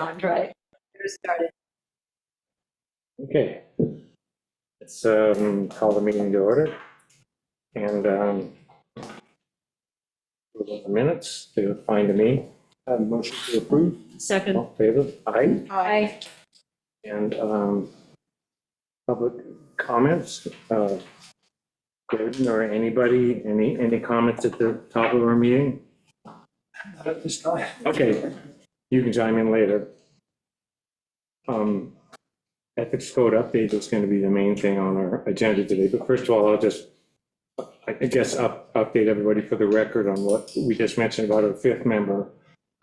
Right. You're started. Okay. Let's call the meeting to order. And the minutes to find me. Motion to approve. Second. All in favor? Aye. Aye. And public comments. Gordon or anybody, any comments at the top of our meeting? Not at this time. Okay, you can chime in later. Ethics code update is going to be the main thing on our agenda today, but first of all, I'll just, I guess, update everybody for the record on what we just mentioned about our fifth member.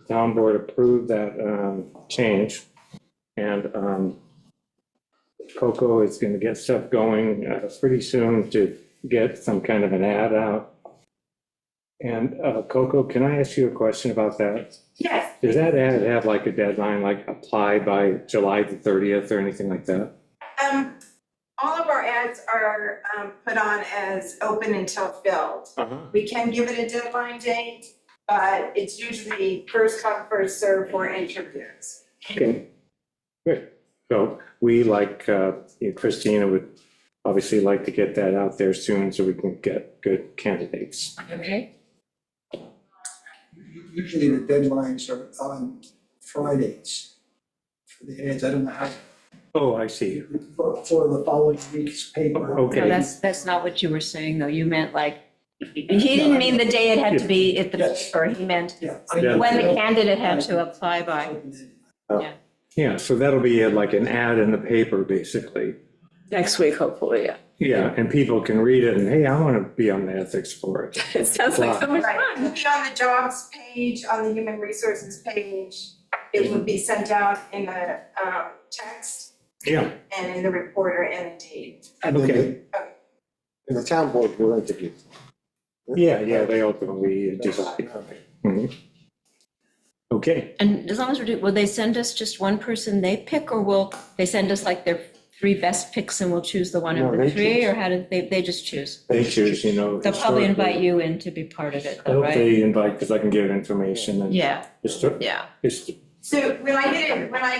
The town board approved that change, and Coco is going to get stuff going pretty soon to get some kind of an ad out. And Coco, can I ask you a question about that? Yes, Does that ad have like a deadline, like apply by July the 30th or anything like that? all of our ads are put on as open until filled. We can give it a deadline date, but it's usually first come, first serve for interviews. Okay, good. So we, like Christina, would obviously like to get that out there soon so we can get good candidates. Okay. Usually the deadlines are on Fridays for the ads. I don't know how, Oh, I see. for the following week's paper. Okay. No, that's not what you were saying, though. You meant like, he didn't mean the day it had to be at the Yes. paper. He meant Yeah. Yeah. when the candidate had to apply by. Yeah, so that'll be like an ad in the paper, basically. Next week, hopefully, yeah. Yeah, and people can read it and, hey, I want to be on the ethics board. It sounds like so much Right, it'll fun. be on the jobs page, on the human resources page. It would be sent out in the text Yeah, and in the reporter and the date. And then okay. And the town board will interview. Yeah, they ultimately decide. Mhm. Okay, And as long as will they send us just one person they pick, or will they send us like their three best picks and we'll choose the one No, of the they three, choose. or how do they just choose? they choose, you know. They'll probably invite historically. you in to be part of it, I though, hope right? they invite, because I can give information and. Yeah, Histo- yeah. hist- So when I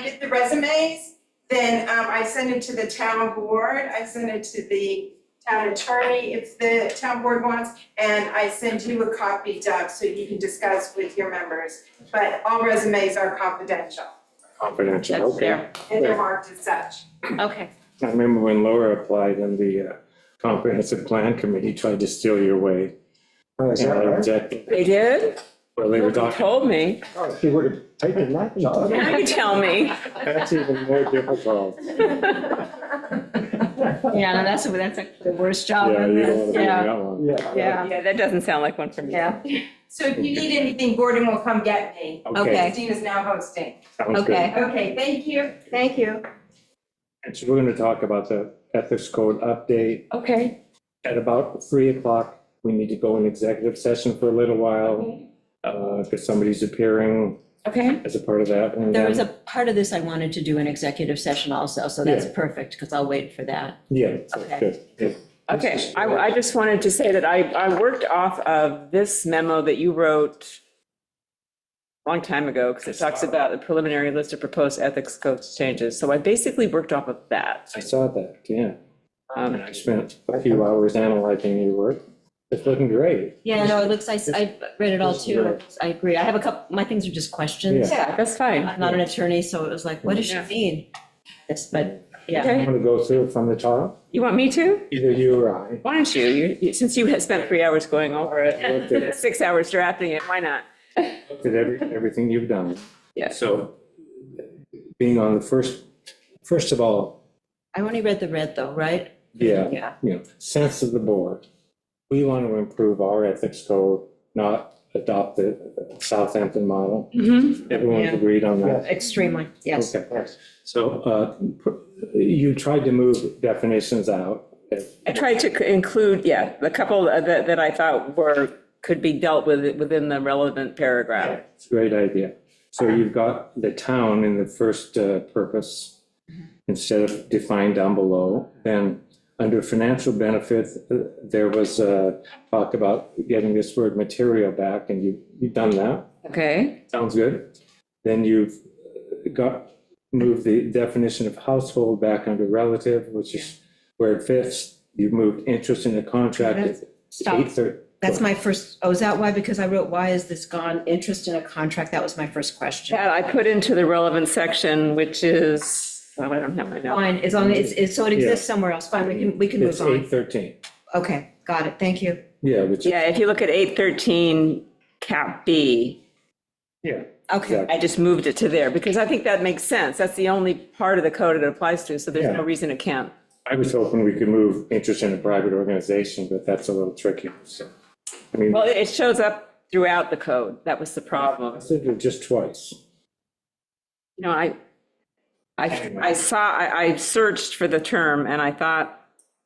get the resumes, then I send it to the town board, I send it to the town attorney if the town board wants, and I send you a copy, Doug, so you can discuss with your members. But all resumes are confidential, Confidential, That's okay. fair. and they're marked as such. Okay. I remember when Laura applied and the comprehensive plan committee tried to steal you away. Oh, is that And I right? rejected. They did? Well, they were Nobody talking, told me. Oh, she would have taken that job. Now you tell me. that's even more difficult. Yeah, no, that's like the worst job Yeah, in you don't want this, to be yeah, that one. Yeah. yeah, Yeah, that doesn't sound like one for me. yeah. So if you need anything, Gordon will come get me. Okay. Christina's now hosting. Sounds good. Okay, Okay, thank you. thank you. And so we're going to talk about the ethics code update. Okay. At about 3:00, we need to go in executive session for a little while, because somebody's appearing Okay. as a part of that. And There was then- a part of this I wanted to do an executive session also, so that's Yeah. perfect, because I'll wait for that. Yeah, so Okay. good, good. Okay, I just wanted to say that I worked off of this memo that you wrote a long time ago, because it talks about the preliminary list of proposed ethics code changes. So I basically worked off of that. I saw that, yeah. And Um, I spent a few hours analyzing your work. It's looking great. Yeah, no, it looks, I read it all too, I agree. I have a couple, my things are just questions. Yeah, that's fine. I'm not an attorney, so it was like, what does she Yeah. mean? Yes, but, yeah. Okay. I'm going to go through it from the top, You want me to? either you or I. Why don't you? Since you had spent 3 hours going over Looked at it, it. 6 hours drafting it, why not? Looked at everything you've done. Yeah. So being on the first of all, I only read the red though, right? yeah, Yeah. sense of the board. We want to improve our ethics code, not adopt the Southampton model. Mhm. Everyone's Yeah. agreed on that? Extremely, yes. Okay. So you tried to move definitions out. I tried to include, yeah, the couple that I thought could be dealt with within the relevant paragraph. It's a great idea. So you've got the town in the first purpose instead of defined down below. Then under financial benefits, there was talk about getting this word material back, and you've done that. Okay, Sounds good. Then you've moved the definition of household back under relative, which is where it fits. You moved interest in a contract at Stop. 8:30. That's my first, oh, is that why? Because I wrote, why is this gone? Interest in a contract, that was my first question. That I put into the relevant section, which is, well, I don't have my notes. Fine, as long as so it exists somewhere else, fine, we can It's move on. 8:13. Okay, got it, thank you. Yeah, which, Yeah, if you look at 813 cap B, yeah. Okay, Exactly. I just moved it to there because I think that makes sense. That's the only part of the code it applies to, so there's Yeah. no reason it can't. I was hoping we could move interest in a private organization, but that's a little tricky, so. I mean, Well, it shows up throughout the code. That was the problem. I said it just twice. You know, I searched for the term and I thought,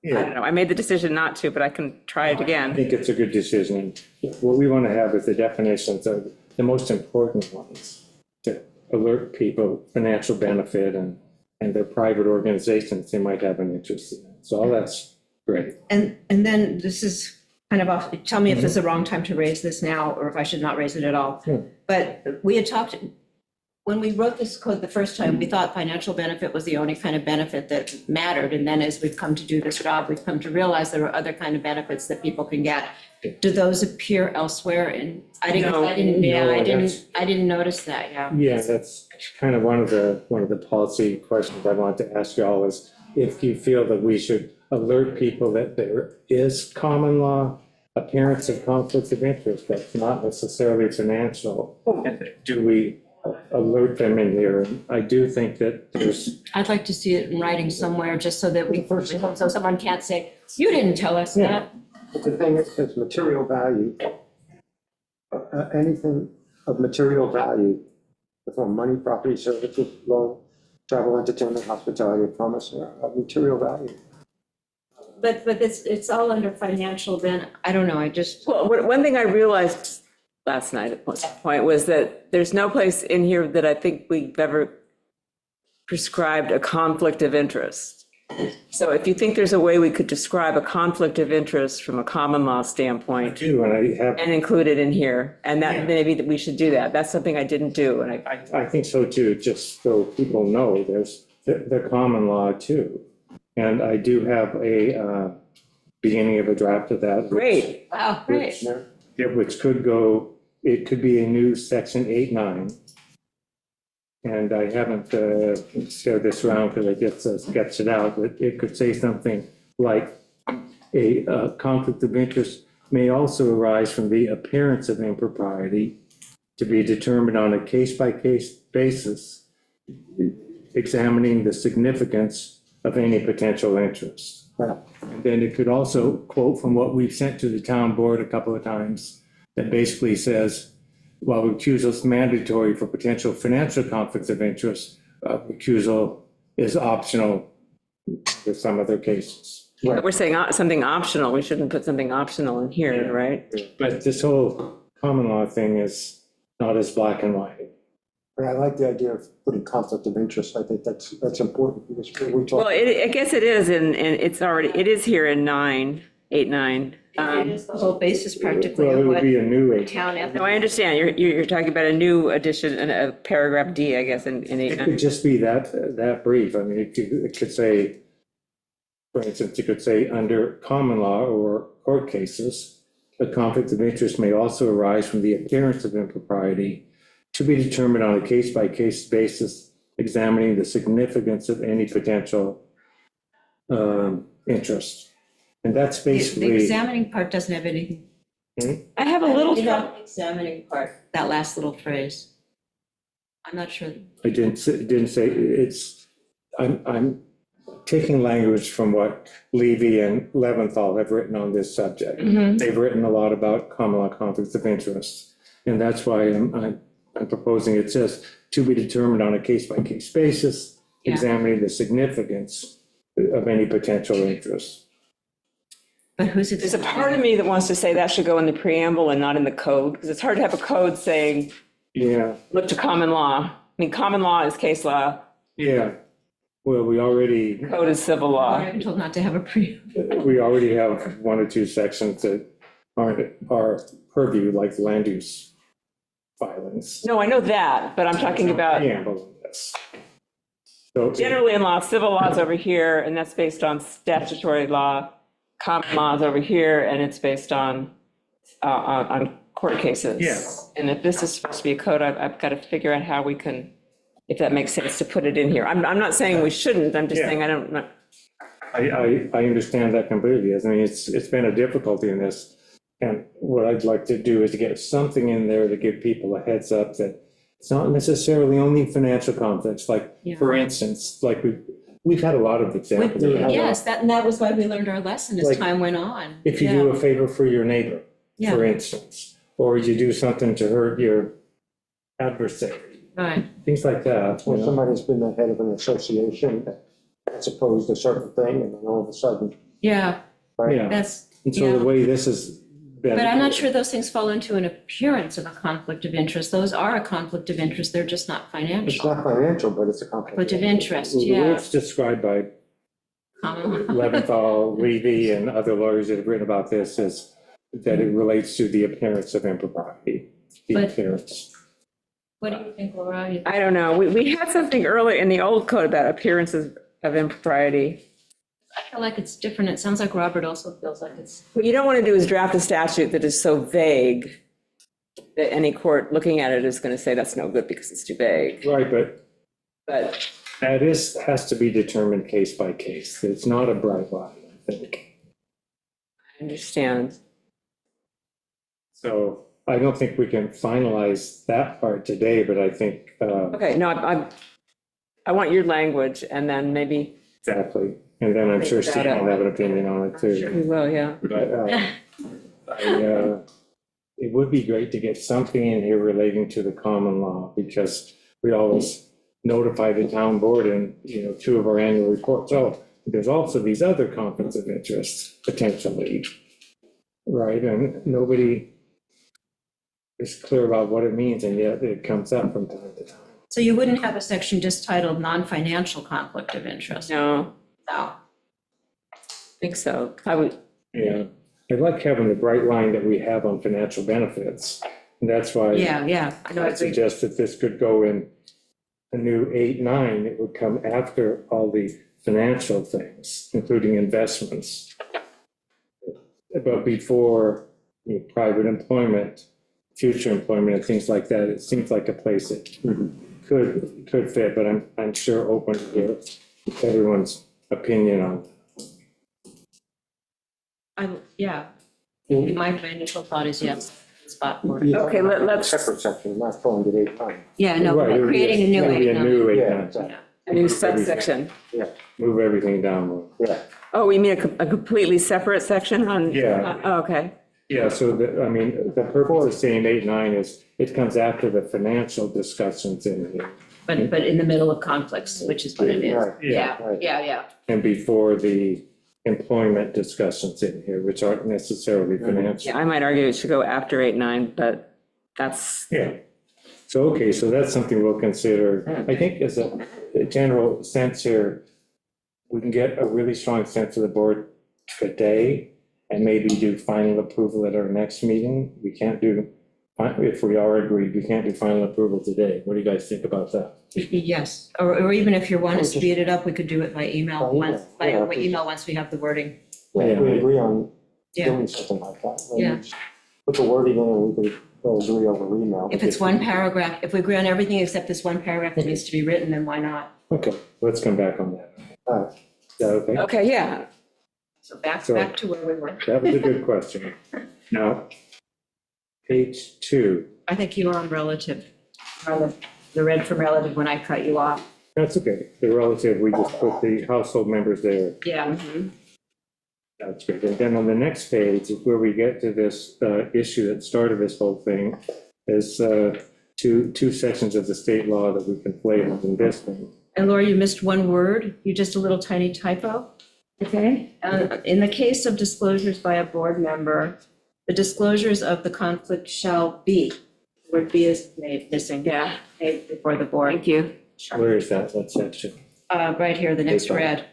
I don't know, I made the decision not to, but I can try it I again. think it's a good decision. What we want to have is the definitions of the most important ones to alert people financial benefit and their private organizations they might have an interest in. So all that's great. and then this is kind of off, tell me if this is the wrong time to raise this now, or if I should not raise it at all. Sure. But we had talked, when we wrote this code the first time, we thought financial benefit was the only kind of benefit that mattered. And then as we've come to do this job, we've come to realize there are other kind of benefits that people can get. Do those appear elsewhere? And I didn't No, that's- notice that, yeah. Yeah, that's kind of one of the policy questions I want to ask y'all is if you feel that we should alert people that there is common law appearance of conflicts of interest that's not necessarily financial. And do we alert them in here? And I do think that there's, I'd like to see it in writing somewhere, just so that so someone can't say, you didn't tell us Yeah. that. But the thing is, it's material value. Anything of material value, from money, property, services, loan, travel, entertainment, hospitality, or commerce, are of material value. But it's all under financial, then, I don't know, I just, Well, one thing I realized last night at one point was that there's no place in here that I think we've ever prescribed a conflict of interest. So if you think there's a way we could describe a conflict of interest from a common law I standpoint do, and I have, and include it in here, and that, maybe that we should do that. That's something I didn't do, and I think so too, just so people know, there's the common law too. And I do have a beginning of a draft of that. which- great. wow, great. Yeah, which could go, it could be a new section 8-9. And I haven't shared this around because it gets it out, but it could say something like a conflict of interest may also arise from the appearance of impropriety to be determined on a case-by-case basis, examining the significance of any potential interest. And then it could also quote from what we've sent to the town board a couple of times that basically says, while recusal is mandatory for potential financial conflicts of interest, recusal is optional for some other cases. But we're saying something optional. We shouldn't put something optional in here, right? But this whole common law thing is not as black and white. But I like the idea of putting conflict of interest. I think that's important because we talk. Well, I guess it is, and it's already, it is here in 9, 8, 9. It is the whole basis practically Well, it of would what be a new age. town No, ethics. I understand. You're talking about a new addition, and a paragraph D, I guess, in 8, It 9. could just be that brief. I mean, it could say, for instance, you could say under common law or court cases, a conflict of interest may also arise from the appearance of impropriety to be determined on a case-by-case basis, examining the significance of any potential interest. And that's The basically, examining part doesn't have anything. I have a little You trouble. know, examining part, that last little phrase. I'm not sure. I didn't say, it's, I'm taking language from what Levy and Leventhal have written on this subject. They've written a lot about common law conflicts of interest. And that's why I'm proposing, it says, to be determined on a case-by-case basis, Yeah. examining the significance of any potential interest. But who's it? There's a part of me that wants to say that should go in the preamble and not in the code, because it's hard to have a code saying, Yeah, look to common law. I mean, common law is case law, yeah. Well, we already code is civil law. I've been told not to have a pre. have one or two sections that aren't our purview, like land use filings. No, I know that, but I'm talking about, Preamble. benefits. So, Generally in law, civil law's over here, and that's based on statutory law. Common law's over here, and it's based on court cases. Yeah. And if this is supposed to be a code, I've got to figure out how we can, if that makes sense to put it in here. I'm not saying we shouldn't, I'm just Yeah. saying I don't, I understand that completely. I mean, it's been a difficulty in this. And what I'd like to do is to get something in there to give people a heads up that it's not necessarily only financial conflicts. Like, Yeah. for instance, like we've had a lot of examples. of how- Yes, and that was why we learned our lesson as Like, time went on. If you Yeah. do a favor for your neighbor, for Yeah, instance, or you do something to hurt your adversary, right, things like that. you Or know. somebody's been the head of an association that's opposed to a certain thing, and then all of a sudden, yeah, right? Yeah, that's, and so yeah. the way this has been. But I'm not sure those things fall into an appearance of a conflict of interest. Those are a conflict of interest, they're just not It's financial. not financial, but it's a conflict. Conflict of interest, The way yeah. it's described by Common- Leventhal, Levy, and other lawyers that have written about this is that it relates to the appearance of impropriety, the But- appearance. What do you think, Laura? You- I don't know. We had something earlier in the old code about appearances of impropriety. I feel like it's different. It sounds like Robert also feels like it's, What you don't want to do is draft a statute that is so vague that any court looking at it is going to say that's no good because it's too vague. Right, but But that has to be determined case by case. It's not a bright line, I think. I understand. So I don't think we can finalize that part today, but I think, Okay, no, I want your language and then maybe exactly. And then I'm sure Think Steve about will it. have an opinion on it too. we will, yeah. But it would be great to get something in here relating to the common law, because we always notify the town board in, two of our annual reports, oh, there's also these other conflicts of interest potentially, right? And nobody is clear about what it means, and yet it comes up from time to time. so you wouldn't have a section just titled non-financial conflict of interest? No, No. I think so. I would, Yeah, I like having the bright line that we have on financial benefits, and that's why. Yeah, no, I I agree. suggest that this could go in a new 8-9, it would come after all the financial things, including investments. But before private employment, future employment, and things like that, it seems like a place that could fit, but I'm sure open to hear everyone's opinion on. Yeah, my initial thought is yes, spot for it. Okay, let's- Separate section, not calling it 8-9. Yeah, no, Right, it would be creating a new it would be a 8-9. new Yeah, 8-9. exactly. a new subsection. Move everything down one. Yeah, Oh, you mean a completely separate section on? Yeah. Oh, okay. Yeah, so the purpose of saying 8-9 is it comes after the financial discussions in here But in the middle of conflicts, which is what it is. Right. Yeah, right. yeah. and before the employment discussions in here, which aren't necessarily financial. Yeah, I might argue it should go after 8-9, but that's, Yeah. So, okay, so that's something we'll consider. I think as a general sense here, we can get a really strong sense of the board today and maybe do final approval at our next meeting. We can't do, if we are agreed, we can't do final approval today. What do you guys think about that? Yes, or even if you want to speed it up, we could do it by email, By email, yeah. email once we have the wording. yeah, if we agree on Yeah. doing something like that. then Yeah. just Put the wording in, and we could all agree over email. If it's one paragraph, if we agree on everything except this one paragraph that needs to be written, then why not? Okay, let's come back on that. All right. Is that okay? okay, yeah. So back So- to where we were. That was a good question. Now, page 2. I think you were on relative, the red from relative when I cut you off. That's okay. The relative, we just put the household members there. Yeah. That's great. And then on the next page is where we get to this issue that started this whole thing, is two sections of the state law that we conflated in this thing. And Laura, you missed one word, you just a little tiny typo. Okay. In the case of disclosures by a board member, the disclosures of the conflict shall be, the word be is missing. Yeah. Made before the board. Thank you. Where is that section? Right here, the next red.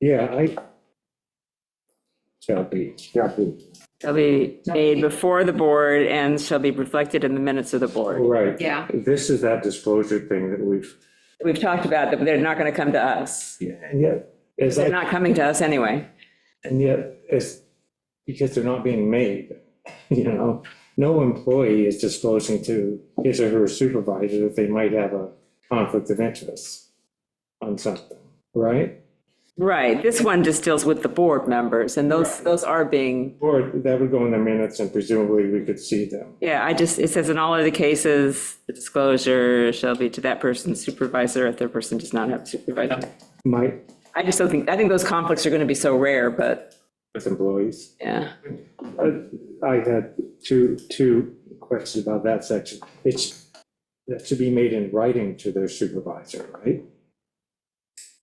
Yeah, shall be. Yeah, we- shall be made before the board and shall be reflected in the minutes of the board. Right. Yeah. This is that disclosure thing that We've talked about that, but they're not going to come to us. and yet, as They're I, not coming to us anyway. and yet, it's because they're not being made, no employee is disclosing to his or her supervisor that they might have a conflict of interest on something, right? Right, this one just deals with the board members, and those are being, Or that would go in the minutes and presumably we could see them. yeah, it says in all of the cases, the disclosure shall be to that person's supervisor if their person does not have a supervisor. I just don't think, I think those conflicts are going to be so rare, but, With employees. yeah. I had two questions about that section. That should be made in writing to their supervisor, right?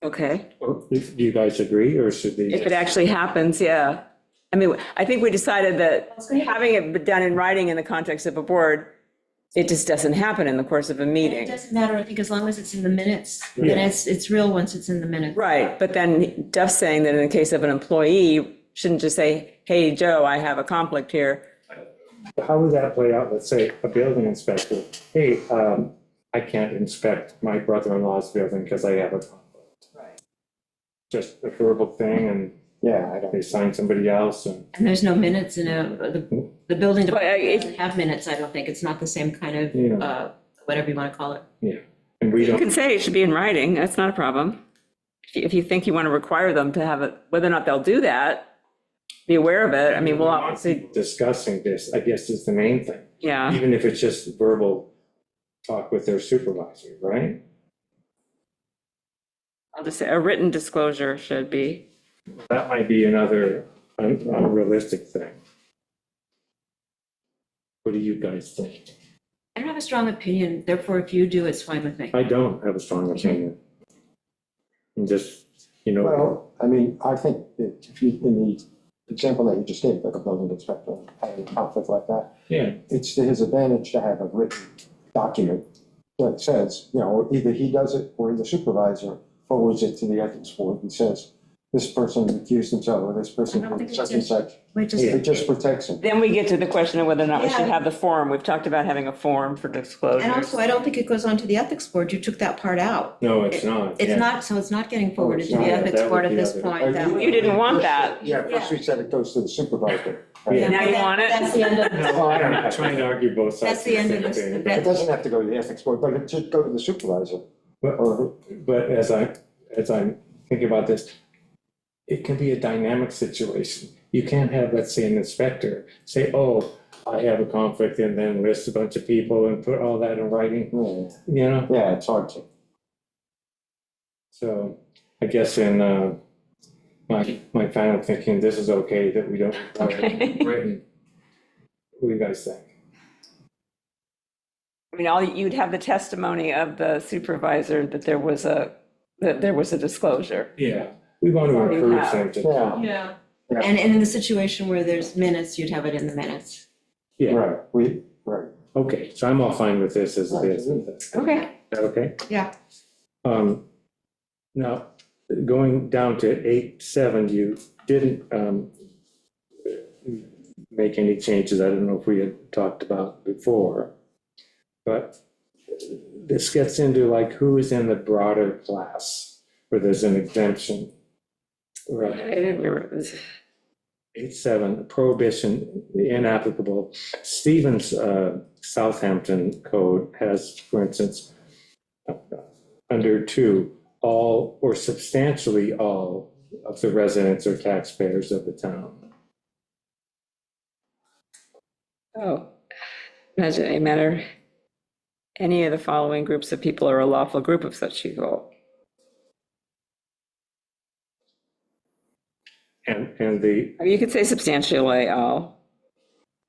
Okay, Or do you guys agree, or should they? if it actually happens, yeah. I mean, I think we decided that having it done in writing in the context of a board, it just doesn't happen in the course of a It meeting. doesn't matter, I think, as long as it's in the minutes, Yeah. then it's real once it's in the minutes. Right, but then Duff's saying that in the case of an employee, shouldn't just say, hey, Joe, I have a conflict here. How would that play out? Let's say a building inspector, hey, I can't inspect my brother-in-law's building because I have a conflict. Right. Just a verbal thing, and Yeah, I don't. they sign somebody else, and And there's no minutes in the building But department it- doesn't have minutes, I don't think, it's not the same kind of, Yeah. whatever you want to call it. and we You don't, can say it should be in writing, that's not a problem. If you think you want to require them to have it, whether or not they'll do that, be aware of it. I mean, we'll obviously, discussing this, I guess, is the main thing. yeah, Even if it's just verbal talk with their supervisor, right? I'll just say a written disclosure should be. That might be another unrealistic thing. What do you guys think? I don't have a strong opinion, therefore if you do, it's fine with me. I don't have a strong opinion. And just, Well, I mean, I think that if you, in the example that you just gave, like a building inspector having a conflict like that, yeah, it's to his advantage to have a written document that says, either he does it or the supervisor forwards it to the ethics board and says, this person accused himself, or this person I don't think did it's such and just- such. Wait, just, It just protects him. Then we get to the question of whether or not we should Yeah. have the form. We've talked about having a form for disclosures. and also, I don't think it goes on to the ethics board, you took that part out. no, it's not. It's yeah. not, so it's not getting forwarded to not. the Yeah, ethics that board would at be this other- point. That You didn't want that. Yeah, first we said it goes to the supervisor. Yeah. Now you want it? That's the end of, No, I'm trying to argue both sides. that's the end of same this, thing. It that, doesn't have to go to the ethics board, but it should go to the supervisor. But, Or, but as I'm thinking about this, it can be a dynamic situation. You can't have, let's say, an inspector say, oh, I have a conflict, and then list a bunch of people and put all that in writing, yeah, it's hard to. So I guess in my final thinking, this is okay that we don't require it written. What do you guys think? I mean, you'd have the testimony of the supervisor that there was a disclosure. Yeah, we want to Already encourage have. them to. Yeah, yeah. Yeah. And in the situation where there's minutes, you'd have it in the minutes. Yeah, right. okay, so I'm all fine with this as it is. Is Okay. that okay? Yeah. Now, going down to 8.7, you didn't make any changes. I don't know if we had talked about before. But this gets into like who is in the broader class where there's an exemption. I Right, didn't remember. It was- 8.7, prohibition inapplicable. Stevens Southampton code has, for instance, under 2, all or substantially all of the residents or taxpayers of the town. Oh, imagine a matter, any of the following groups of people are a lawful group of such people. And the You could say substantially all,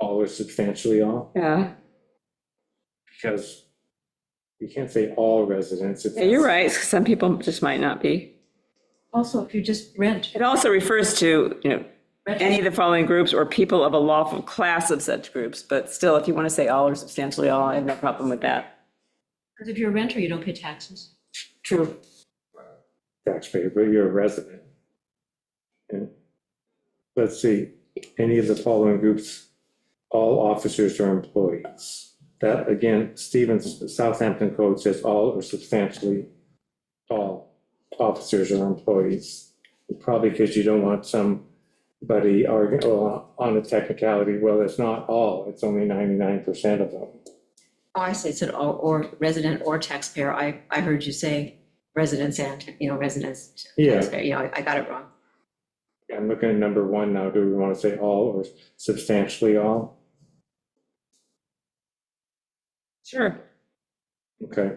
all or substantially all, yeah. because you can't say all residents. Yeah, you're right, some people just might not be. Also, if you just rent. It also refers to, any of the following groups or people of a lawful class of such groups, but still, if you want to say all or substantially all, I have no problem with that. Because if you're a renter, you don't pay taxes. True. Taxpayer, but you're a resident. And let's see, any of the following groups, all officers or employees. That, again, Stevens, Southampton Code says all or substantially all officers or employees. Probably because you don't want somebody arguing on a technicality, well, it's not all, it's only 99% of them. Oh, I see, it said or resident or taxpayer. I heard you say residents and, residents. Yeah. Taxpayer. Yeah, I got it wrong. I'm looking at number 1 now. Do we want to say all or substantially all? Sure. Okay.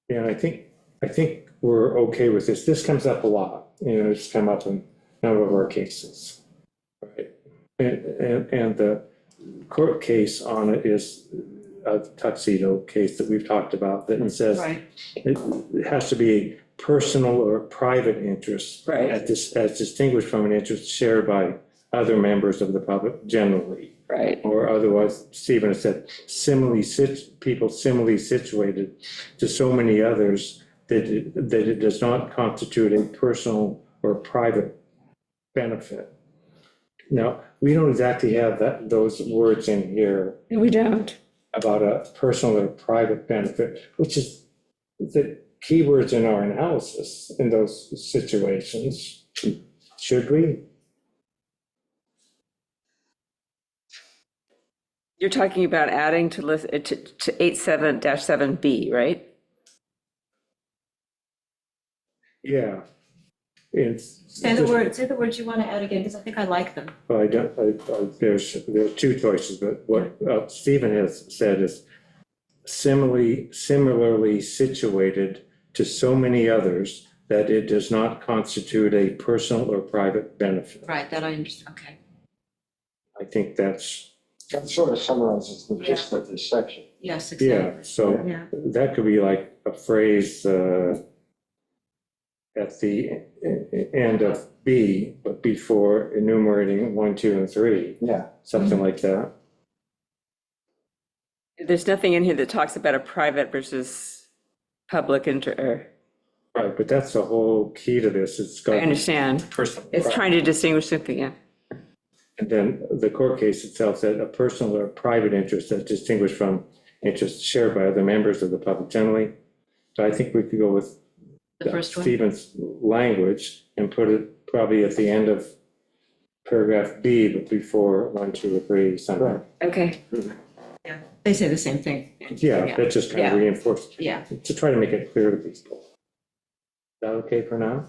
Yeah, and I think we're okay with this. This comes up a lot, it's come up in a number of our cases. Right? And the court case on it is a tuxedo case that we've talked about that says Right. it has to be personal or private interest. Right. As distinguished from an interest shared by other members of the public generally. Right. Or otherwise, Stephen has said, people similarly situated to so many others that it does not constitute a personal or private benefit. Now, we don't exactly have those words in here We don't. about a personal or private benefit, which is the keywords in our analysis in those situations. Should we? You're talking about adding to list, to 87-7B, right? Yeah. It's. Say the words you want to add again, because I think I like them. Well, there are two choices, but what Stephen has said is similarly situated to so many others that it does not constitute a personal or private benefit. Right, that I understand, okay. I think that's, That sort of summarizes the gist of this section. Yes, yeah, exactly. so Yeah. that could be like a phrase at the end of B, but before enumerating 1, 2, and 3, Yeah, something like that. There's nothing in here that talks about a private versus public Right, but that's the whole key to this. It's got. I understand. Personal. It's trying to distinguish something, yeah. And then the court case itself said a personal or private interest that's distinguished from interests shared by other members of the public generally. So I think we could go with The first one? Stephen's language and put it probably at the end of paragraph B, but before 1, 2, or 3, something. Right. Okay. Yeah, they say the same thing. Yeah, that just kind of Yeah. reinforced, Yeah, to try to make it clear to people. Is that okay for now?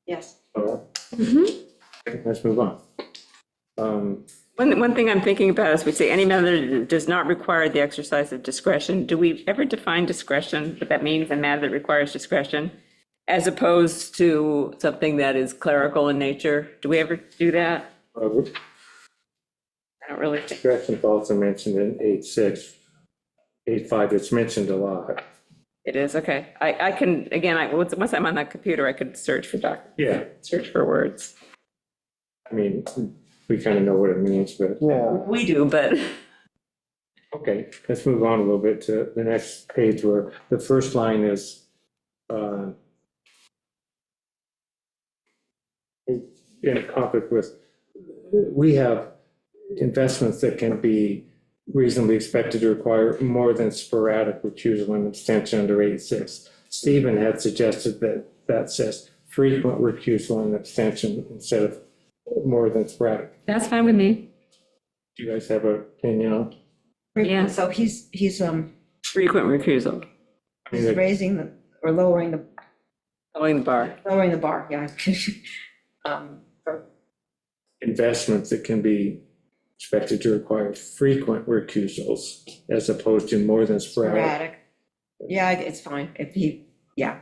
yes. All right. Mhm. Okay, let's move on. One thing I'm thinking about is we say any matter that does not require the exercise of discretion. Do we ever define discretion, what that means, a matter that requires discretion, as opposed to something that is clerical in nature? Do we ever do that? I don't really think. Discretion is also mentioned in 8.6, 8.5, it's mentioned a lot. It is, okay. I can, again, once I'm on that computer, I could search for Yeah, search for words. I mean, we kind of know what it means, but, yeah. We do, but. okay, let's move on a little bit to the next page where the first line is in conflict with, we have investments that can be reasonably expected to require more than sporadic recusal and abstention under 8.6. Stephen had suggested that says frequent recusal and abstention instead of more than sporadic. That's fine with me. Do you guys have an opinion on? Yeah. So he's Frequent recusal, raising or lowering the lowering the bar. bar, yeah. For Investments that can be expected to require frequent recusals as opposed to more than sporadic. sporadic. Yeah, it's fine, if he, yeah.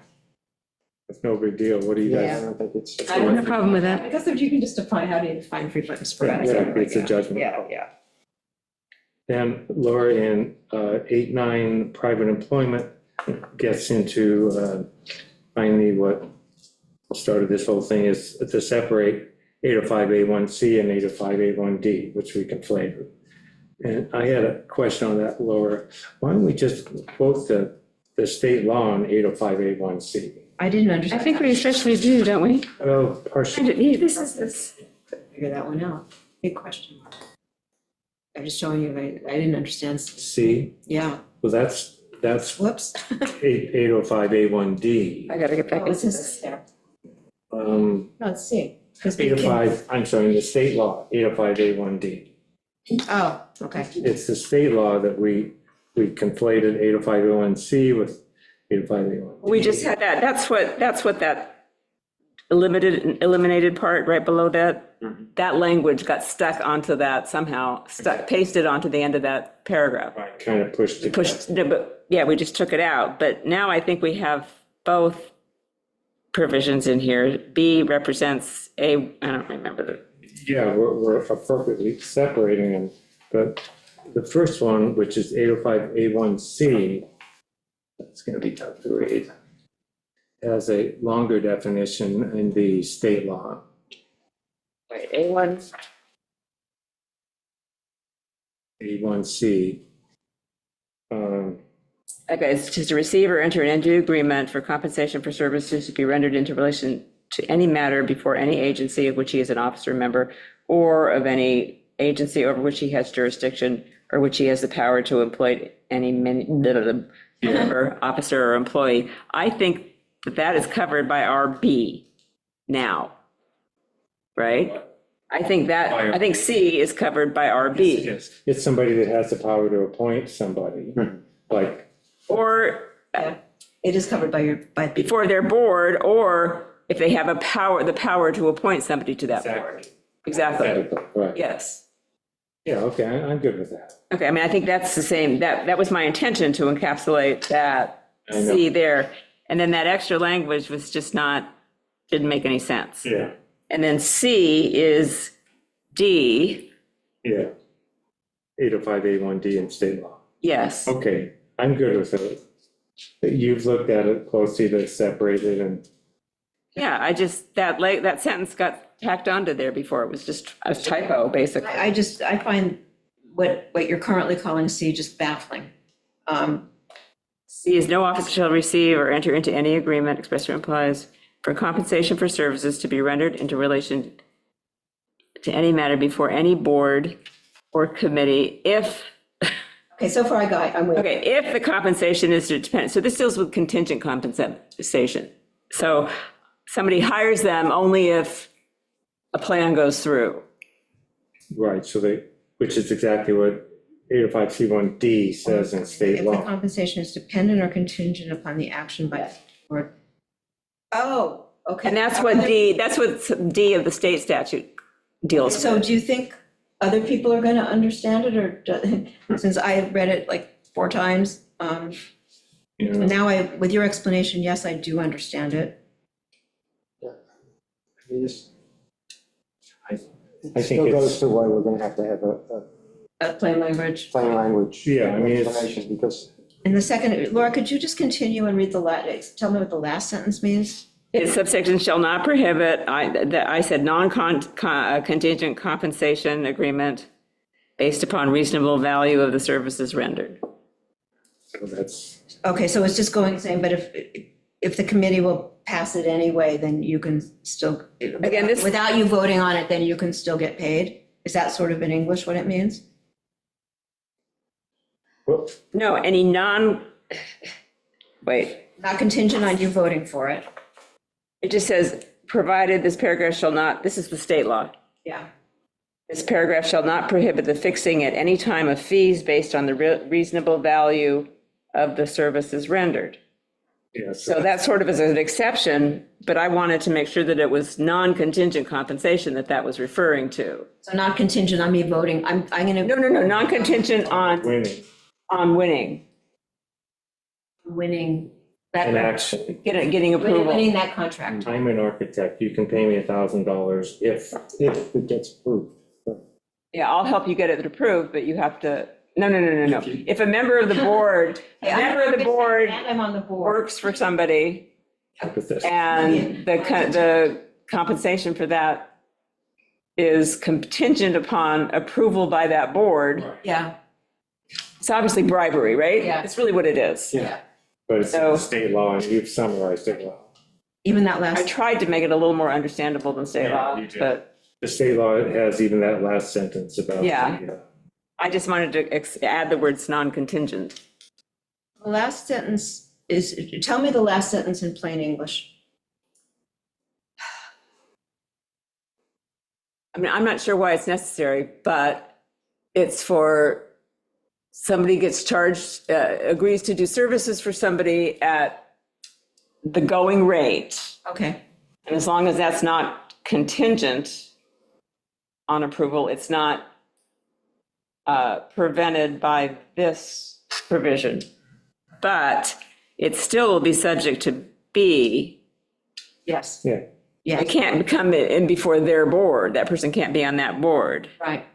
It's no big deal. What do you I guys? don't think it's. I don't have a problem with that. I guess if you can just define, how do you define frequent and sporadic? Yeah, it's a judgment. Yeah. Then Laura, in 8.9, private employment gets into finally what started this whole thing is to separate 805A1C and 805A1D, which we conflated. And I had a question on that, Laura. Why don't we just quote the state law on 805A1C? I didn't I understand. think we especially do, don't we? Well, partially, This is this. Figure that one out. Big question. I'm just showing you, I didn't understand. C, Yeah, well, that's whoops. 805A1D. I gotta get back into What's this. this there? Um, No, it's C. 'Cause we can- 805, I'm sorry, the state law, 805A1D. Oh, okay. It's the state law that we conflated 805A1C with 805A1D. We just had that, that's what that eliminated part right below that, that language got stuck onto that somehow, pasted onto the end of that paragraph. Right, kind of pushed it. Pushed, no, but, yeah, we just took it out, but now I think we have both provisions in here. B represents I don't remember the, Yeah, we're appropriately separating them, but the first one, which is 805A1C, that's gonna be tough to read, has a longer definition in the state law. wait, A1, A1C. okay, it's just to receive or enter an end-to agreement for compensation for services to be rendered into relation to any matter before any agency of which he is an officer member, or of any agency over which he has jurisdiction, or which he has the power to employ any member, officer, or employee. I think that is covered by our B now, right? I think C is covered by our B, Yes, it's somebody that has the power to appoint somebody, like, or Yeah, it is covered by B. before their board, or if they have the power to appoint somebody to that board. Exactly, right, yes. yeah, okay, I'm good with that. Okay, I mean, I think that's the same, that was my intention to encapsulate that I know. C there. And then that extra language was just didn't make any sense. Yeah, And then C is D, yeah. 805A1D in state law. yes. Okay, I'm good with it. You've looked at it closely, to separate it, and Yeah, that sentence got tacked onto there before, it was just a typo, basically. I find what you're currently calling C just baffling. C is no officer shall receive or enter into any agreement expressed or implies for compensation for services to be rendered into relation to any matter before any board or committee if, Okay, so far I'm with. okay, if the compensation is dependent, so this deals with contingent compensation. So somebody hires them only if a plan goes through. right, so which is exactly what 805C1D says in state If the law. compensation is dependent or contingent upon the action by the board. Oh, okay. And that's what D of the state statute deals So with. do you think other people are going to understand it, or since I read it like 4 times? You know, Now with your explanation, yes, I do understand it. I mean, it's- I It think still it's- goes to why we're gonna have to have a Plain language. plain language. Yeah, I mean, it's- Explanation, because And the second, Laura, could you just continue and read tell me what the last sentence means? Its subsection shall not prohibit, I said non-contingent compensation agreement based upon reasonable value of the services rendered. so that's, Okay, so it's just saying, but if the committee will pass it anyway, then you can still, Again, this- without you voting on it, then you can still get paid? Is that sort of in English what it means? well, No, wait, Not contingent on you voting for it? it just says, provided this paragraph shall not, this is the state law. Yeah. This paragraph shall not prohibit the fixing at any time of fees based on the reasonable value of the services rendered. yeah, So that sort of is an exception, but I wanted to make sure that it was non-contingent compensation that was referring to. So not contingent on me voting, I'm gonna. No, non-contingent on winning, Winning an that, action. getting approval. winning that contract. I'm an architect, you can pay me $1,000 if, if it gets approved. Yeah, I'll help you get it approved, but you have to, no. If a member of the board, And I'm on the board. works for somebody hypothetically. and the compensation for that is contingent upon approval by that board, Yeah, it's obviously bribery, right? Yeah. It's really what it is. Yeah. But it's So- state law, and you've summarized it well. Even that I last, tried to make it a little more understandable than state Yeah, law, you did. but The state law has even that last sentence about. Yeah. the, I just wanted to add the words non-contingent. the last sentence is, tell me the last sentence in plain English. I mean, I'm not sure why it's necessary, but it's for somebody gets charged, agrees to do services for somebody at the going rate. Okay, And as long as that's not contingent on approval, it's not prevented by this provision. But it still will be subject to B. yes, Yeah, It yes, can't come in before their board. That person can't be on that board. right.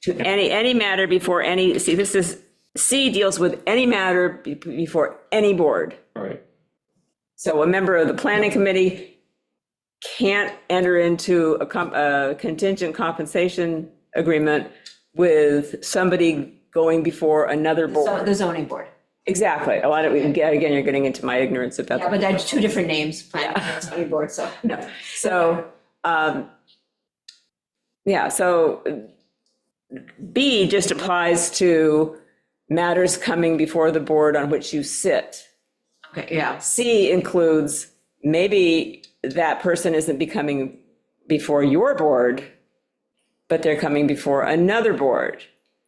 To any matter before any, see, this is, C deals with any matter before any board. all right. So a member of the planning committee can't enter into a contingent compensation agreement with somebody going before another So board. the zoning board. Exactly. A lot of, again, you're getting into my ignorance about. Yeah, but that's two different names, planning and zoning board, so. No, so, yeah, so B just applies to matters coming before the board on which you sit. Okay, yeah, C includes maybe that person isn't becoming before your board, but they're coming before another board.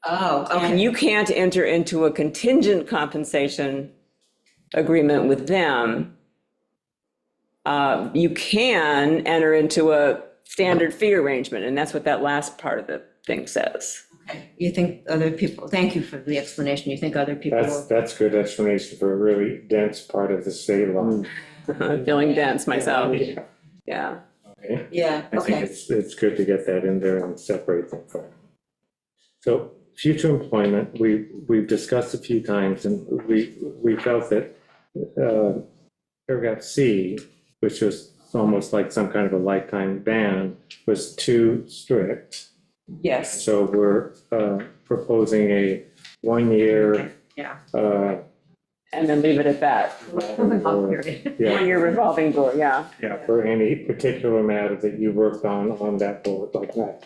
oh, And okay, you can't enter into a contingent compensation agreement with them. You can enter into a standard fee arrangement, and that's what that last part of the thing says. okay. You think other people, thank you for the explanation, you think other people will. That's good explanation for a really dense part of the state law. I'm feeling dense myself, Yeah, yeah. okay. Yeah, I think okay, it's good to get that in there and separate them from. So future employment, we've discussed a few times, and we felt that paragraph C, which was almost like some kind of a lifetime ban, was too strict. Yes, So we're proposing a 1 year. yeah. and then leave it at that. Yeah, One-year revolving door, yeah, yeah, for any particular matter that you worked on that board, like that.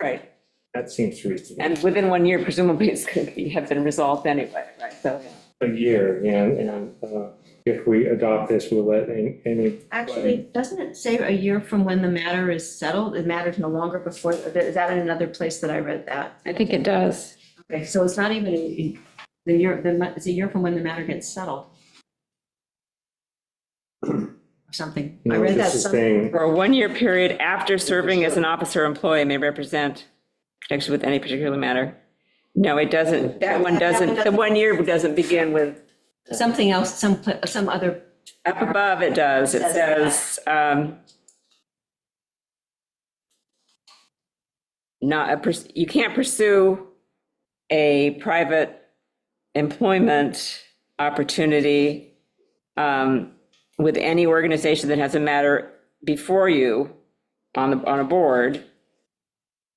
right. That seems reasonable. And within 1 year, presumably it's going to have been resolved anyway, right? So, yeah. A year, and if we adopt this, we'll let any. Actually, doesn't it say a year from when the matter is settled? It matters no longer before, is that in another place that I read that? I think it does. Okay, so it's not even the year, it's a year from when the matter gets settled. Or something. I No, read that this is somewhere. saying, For a 1 year period after serving as an officer or employee may represent connection with any particular matter. No, it doesn't, that one doesn't, the 1 year doesn't begin with, Something else, some other, up above it does, it says, you can't pursue a private employment opportunity with any organization that has a matter before you on a board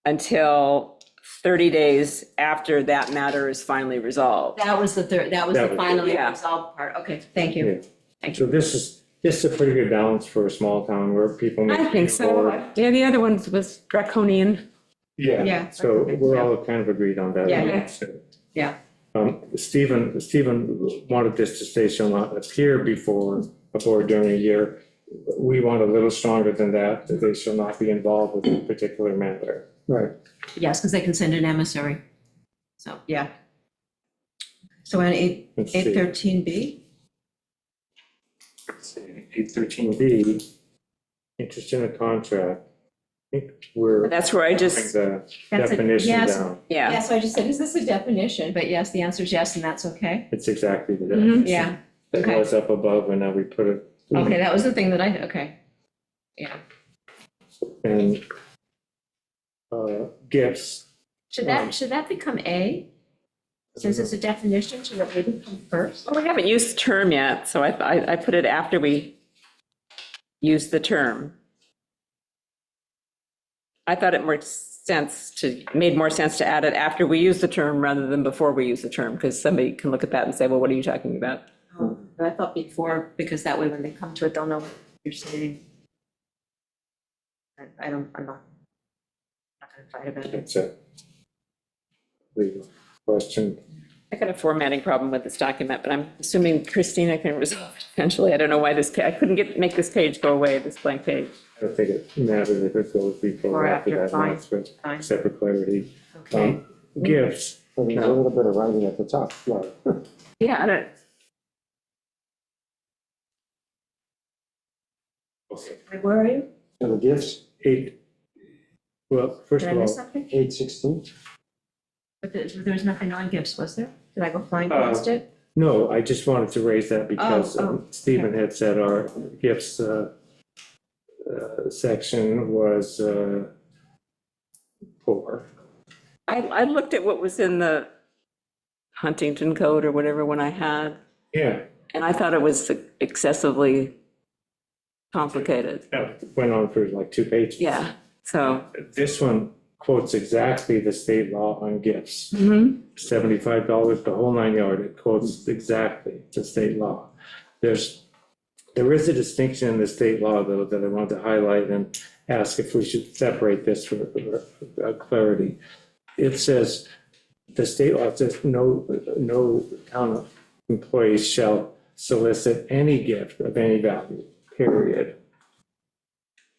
until 30 days after that matter is finally resolved. that was the third, that was That the was- finally yeah. resolved part. Okay, thank you. yeah. Thank So this is a pretty good balance for a small town where people. may I be think so. bored. Yeah, the other one was draconian. Yeah, Yeah. so we're all kind of agreed on that. Yeah, yeah. Yeah. Stephen wanted this to say shall not appear before a board during a year. We want a little stronger than that they shall not be involved with a particular matter. Right. Yes, because they can send an emissary. So, yeah. So on Let's see. 813B? 813B, interest in a contract. I think we're. That's where I putting just, the That's a- definition yes. down. yeah. Yeah, so I just said, is this a definition? But yes, the answer is yes, and that's okay. It's exactly the Mhm. definition. Yeah, It okay. was up above and now we put it. Okay, that was the thing that okay. Yeah. And gifts, Should that become A? Since it's a definition, should it maybe come first? Well, we haven't used the term yet, so I put it after we used the term. I thought it made more sense to add it after we use the term rather than before we use the term, because somebody can look at that and say, well, what are you talking about? I thought before, because that way when they come to it, they'll know what you're saying. I'm not gonna fight about it. That's it. The question, I got a formatting problem with this document, but I'm assuming Christina can resolve it eventually. I don't know why I couldn't make this page go away, this blank page. I don't think it matters if it goes before Or or after after, that, fine, much, but fine. except for clarity. Okay. Gifts, There's a little bit of writing at the top, right? Yeah, I don't, Where are you? So the gifts, well, first Did I of miss all, something? 816. But there was nothing on gifts, was there? Did I go flying past it? no, I just wanted to raise that because Oh, Stephen had said our gifts section was poor. I looked at what was in the Huntington Code or whatever one I had, Yeah, and I thought it was excessively complicated. that went on for like 2 pages. Yeah, so. This one quotes exactly the state law on gifts. Mhm. $75, the whole 9 yards. It quotes exactly the state law. There is a distinction in the state law, though, that I wanted to highlight and ask if we should separate this for clarity. It says, the state law says, no town employees shall solicit any gift of any value, period.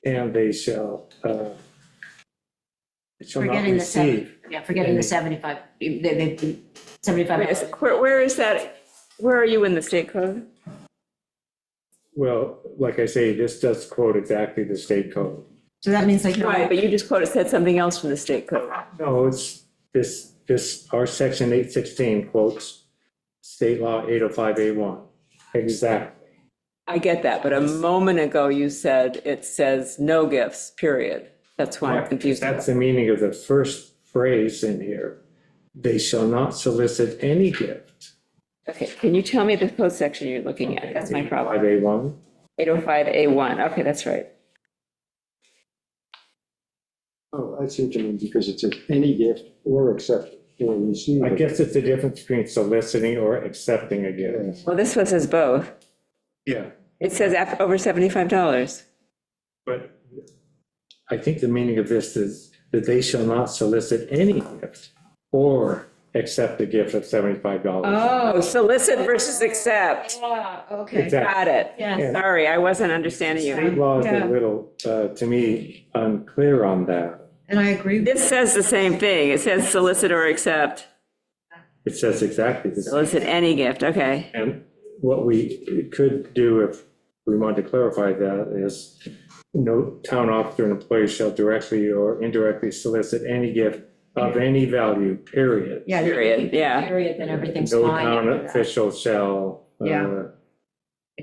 And they shall not Forgetting the receive. Yeah, forgetting the 75, they 75. Wait, where is that, where are you in the state code? Well, like I say, this does quote exactly the state code. So that means like, Right, but you just said something else from the state code. No, it's our section 816 quotes state law 805A1. Exactly. I get that, but a moment ago you said it says no gifts, period. That's why I'm confused. That's the meaning of the first phrase in here. They shall not solicit any gift. Okay, can you tell me the code section you're looking at? That's my problem. 805A1. 805A1, okay, that's right. Oh, I see what you mean, because it says any gift or accept or receive. I guess it's the difference between soliciting or accepting a gift. Well, this one says both. Yeah. It says over $75. But I think the meaning of this is that they shall not solicit any gift or accept a gift of $75. Oh, solicit versus accept. Yeah, okay. Exactly. Got it. Yes. Sorry, I wasn't understanding State you. law is Yeah. a little, to me, unclear on that. And I agree. This says the same thing. It says solicit or accept. It says exactly this. Solicit any gift, okay. And what we could do if we want to clarify that is no town officer and employee shall directly or indirectly solicit any gift of any value, period. Yeah. Period, yeah. Period, then everything's No fine. town after that. official shall Yeah.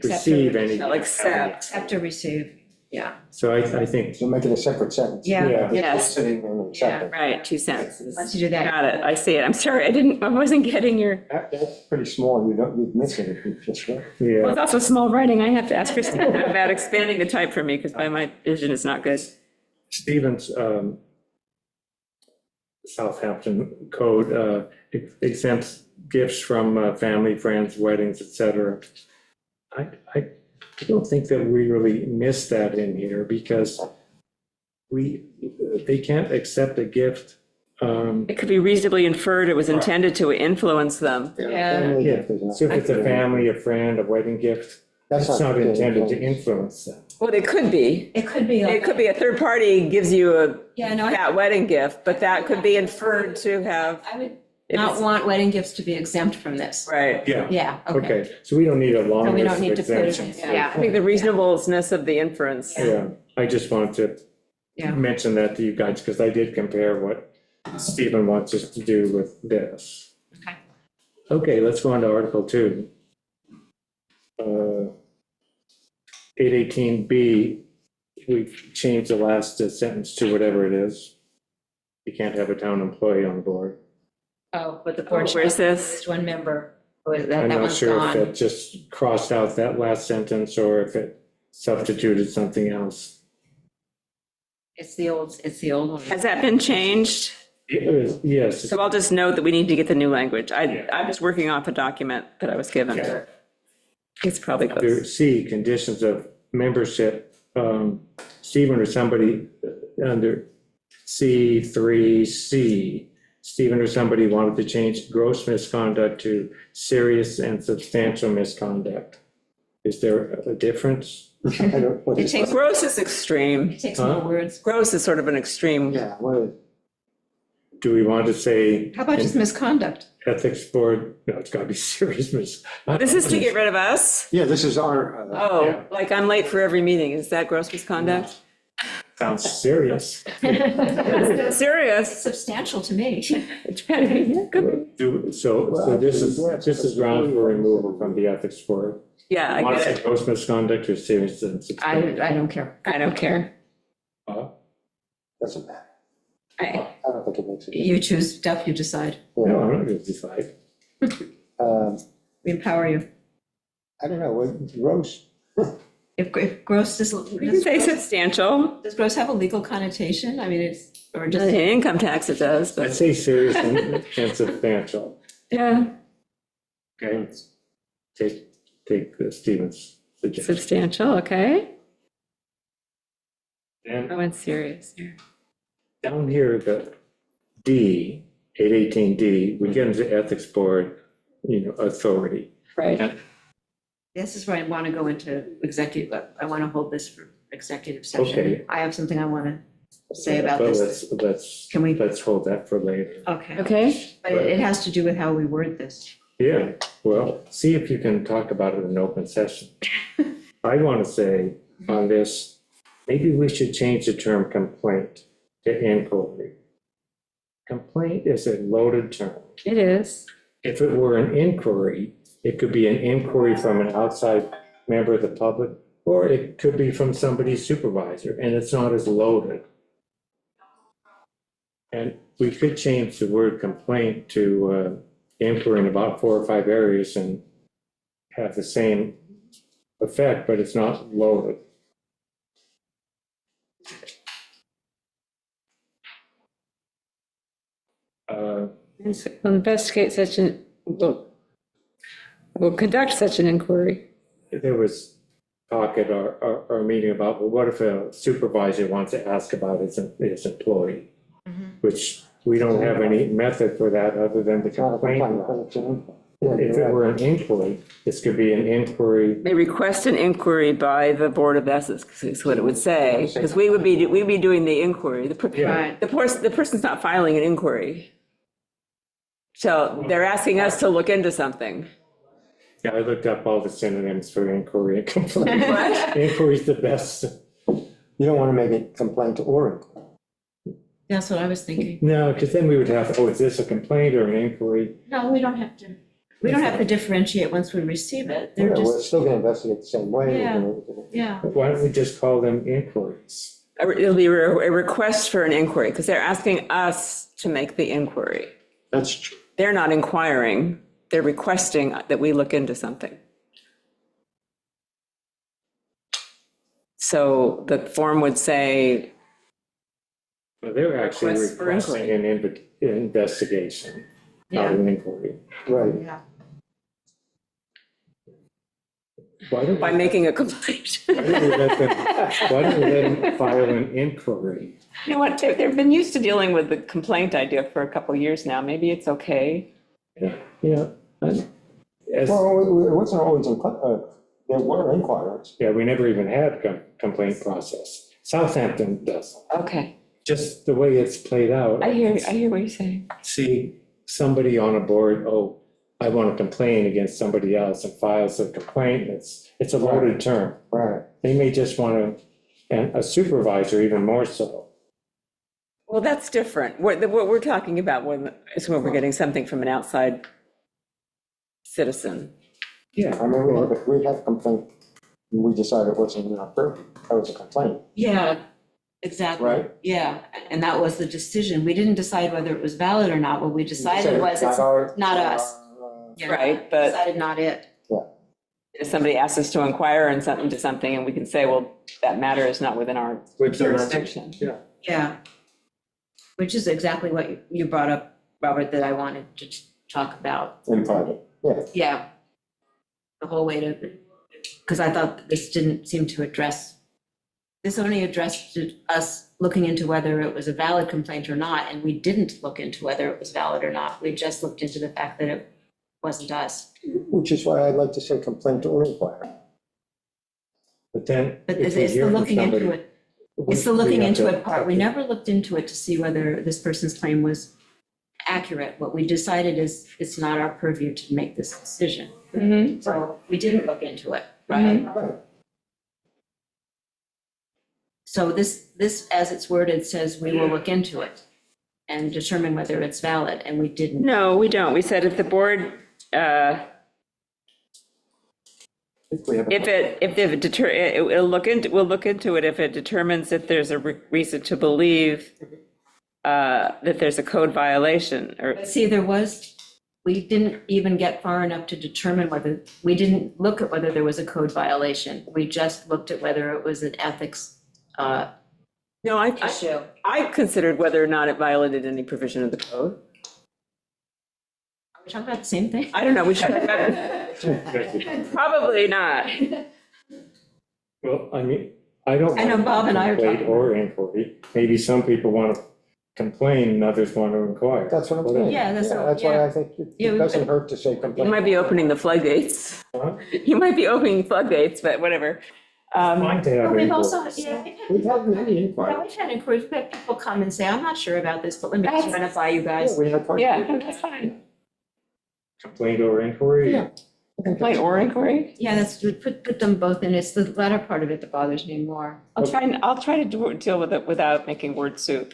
receive any. Shall accept. Accept or receive, yeah. So I think, So make it a separate sentence. Yeah. Yes. Sitting and accepting. Right, 2 sentences. Once you do that. Got it, I see it. I'm sorry, I wasn't getting your, That's pretty small, you'd miss it if you just read. well, yeah, it's also small writing. I have to ask Christina about expanding the type for me because my vision is not good. Stevens, Southampton code exempts gifts from family, friends, weddings, et cetera. I don't think that we really missed that in here because they can't accept a gift. It could be reasonably inferred it was intended to influence them. Yeah. Family Yeah, gift is not- so if it's a family, a friend, a wedding gift, That's it's not intended to influence them. Well, it could be. It could be. It could be a third party gives you a Yeah, no, fat wedding gift, but that could be inferred to have. I would if not it's- want wedding gifts to be exempt from this. Right. Yeah, Yeah, okay. okay, so we don't need a long So we list don't of need to put it, exemptions. Yeah, I think the reasonableness of the inference. Yeah, I just wanted to Yeah. mention that to you guys, because I did compare what Stephen wants us to do with this. Okay. Okay, let's go on to Article 2. 818B, we've changed the last sentence to whatever it is. You can't have a town employee on board. Oh, but the board. Where's this? Just one member. Oh, I'm that not one's sure if gone. it just crossed out that last sentence or if it substituted something else. It's the old one. Has that been changed? Yes, So I'll just note that we need to get the new language. I'm just working off a document that I was given. Yeah. It's probably Under close. C, conditions of membership, Stephen or somebody under C3C, Stephen or somebody wanted to change gross misconduct to serious and substantial misconduct. Is there a difference? I don't- what It is takes- that? Gross is extreme. It takes more Huh? words. Gross is sort of an extreme. Yeah, what, Do we want to say How about just misconduct? ethics board? No, it's gotta be serious This is to get rid of us? yeah, this is our, Oh, Yeah. like I'm late for every meeting. Is that gross misconduct? Sounds serious. Serious. Substantial to me. Yeah, could be. So this is ground for removal from the ethics board. Yeah, I Want to get say it. gross misconduct or serious and substantial? I don't care. I don't care. doesn't matter. I, I don't think it makes it. You choose stuff, you decide. No, I'm not gonna decide. We empower you. I don't know, what, gross, If gross does, we can say substantial. does gross have a legal connotation? I mean, it's, or In just, income tax it does, I'd but say serious and substantial. yeah, Okay, take Stephen's suggestion. substantial, okay. And I went serious here. down here, the D, 818D, we get into ethics board, authority. Right. this is where I want to go into executive, I want to hold this for executive session. Okay. I have something I want to say about But this. let's, Can we, let's hold that for later. okay. Okay, But it has to do with how we word this. Yeah, well, see if you can talk about it in an open session. I want to say on this, maybe we should change the term complaint to inquiry. Complaint is a loaded term. it is. If it were an inquiry, it could be an inquiry from an outside member of the public, or it could be from somebody's supervisor, and it's not as loaded. And we could change the word complaint to inquiry in about 4 or 5 areas and have the same effect, but it's not loaded. Will investigate such an, will conduct such an inquiry. There was talk at our meeting about, well, what if a supervisor wants to ask about his employee? Which we don't have any method for that other than the it's not a complaint. complaint, but it's an, yeah, If it you're right. were an inquiry, this could be an inquiry. May request an inquiry by the Board of Ethics, is what it would say, because we'd be doing the inquiry. Yeah. The person's not filing an inquiry. So they're asking us to look into something. Yeah, I looked up all the synonyms for inquiry and complaint. What? Inquiry's the best. You don't want to make it complaint or inquiry. That's what I was thinking. No, because then we would have, is this a complaint or an inquiry? No, we don't have to. We don't have to differentiate once we receive it. Yeah, They're we're just, still gonna investigate the same way. Yeah. we're gonna- yeah. Why don't we just call them inquiries? It'll be a request for an inquiry, because they're asking us to make the inquiry. That's true. They're not inquiring, they're requesting that we look into something. So the form would say, Well, they're actually Request for requesting an investigation, not Yeah. an inquiry. Right. Yeah. Why don't by we- making a complaint. why don't we let them file an inquiry? You know what, they've been used to dealing with the complaint idea for a couple of years now, maybe it's okay. Yeah. As, Well, it wasn't always, there were inquiries. yeah, we never even had a complaint process. Southampton does. Okay, Just the way it's played out. I hear what you're saying. See somebody on a board, oh, I want to complain against somebody else and files a complaint. It's a loaded term. Right. They may just want to, and a supervisor even more so. Well, that's different. What we're talking about is when we're getting something from an outside citizen. Yeah. I mean, we had a complaint, and we decided it wasn't in our purview. That was a complaint. Yeah, exactly. Right. Yeah, and that was the decision. We didn't decide whether it was valid or not. What we decided was it's not us. Yeah, Right, but- Decided not it. If somebody asks us to inquire into something, and we can say, well, that matter is not within our jurisdiction. Yeah. Yeah. Which is exactly what you brought up, Robert, that I wanted to talk about. In private, yeah. Yeah. The whole way to because I thought this didn't seem to address, this only addressed us looking into whether it was a valid complaint or not, and we didn't look into whether it was valid or not. We just looked into the fact that it wasn't us. Which is why I'd like to say complaint or inquiry. But then. But if it's we it's the hear from looking into somebody, it, it's the looking we have into to- it part. We never looked into it to see whether this person's claim was accurate. What we decided is it's not our purview to make this decision. Mhm. So we didn't look into it, right? Right. So this, as it's worded, says we will look into it and determine whether it's valid, and we didn't. No, we don't. We said if the board, If we have a- if it deter, we'll look into it if it determines that there's a reason to believe that there's a code violation or, But see, we didn't even get far enough to determine whether, we didn't look at whether there was a code violation. We just looked at whether it was an ethics no, issue. I considered whether or not it violated any provision of the code. Are we talking about the same thing? I don't know, we should talk about it. Probably not. Well, I mean, I don't. I know Bob and I are Complaint talking. or inquiry. Maybe some people want to complain and others want to inquire. That's what I'm saying. Yeah, that's what- That's why yeah. I think Yeah, it doesn't hurt to say You complaint. might be opening the floodgates. Huh? You might be opening floodgates, but whatever. Fine to have But we've also, inquiries. yeah, We've had many yeah, inquiries. we've had inquiries, we've had people come and say, I'm not sure about this, but let me just That's- run it by you Yeah, guys. we had quite a Yeah, few. that's fine. Complaint or inquiry? Yeah. Complaint or inquiry? Yeah, that's, we put them both in. It's the latter part of it that bothers me more. I'll try to deal with it without making word soup.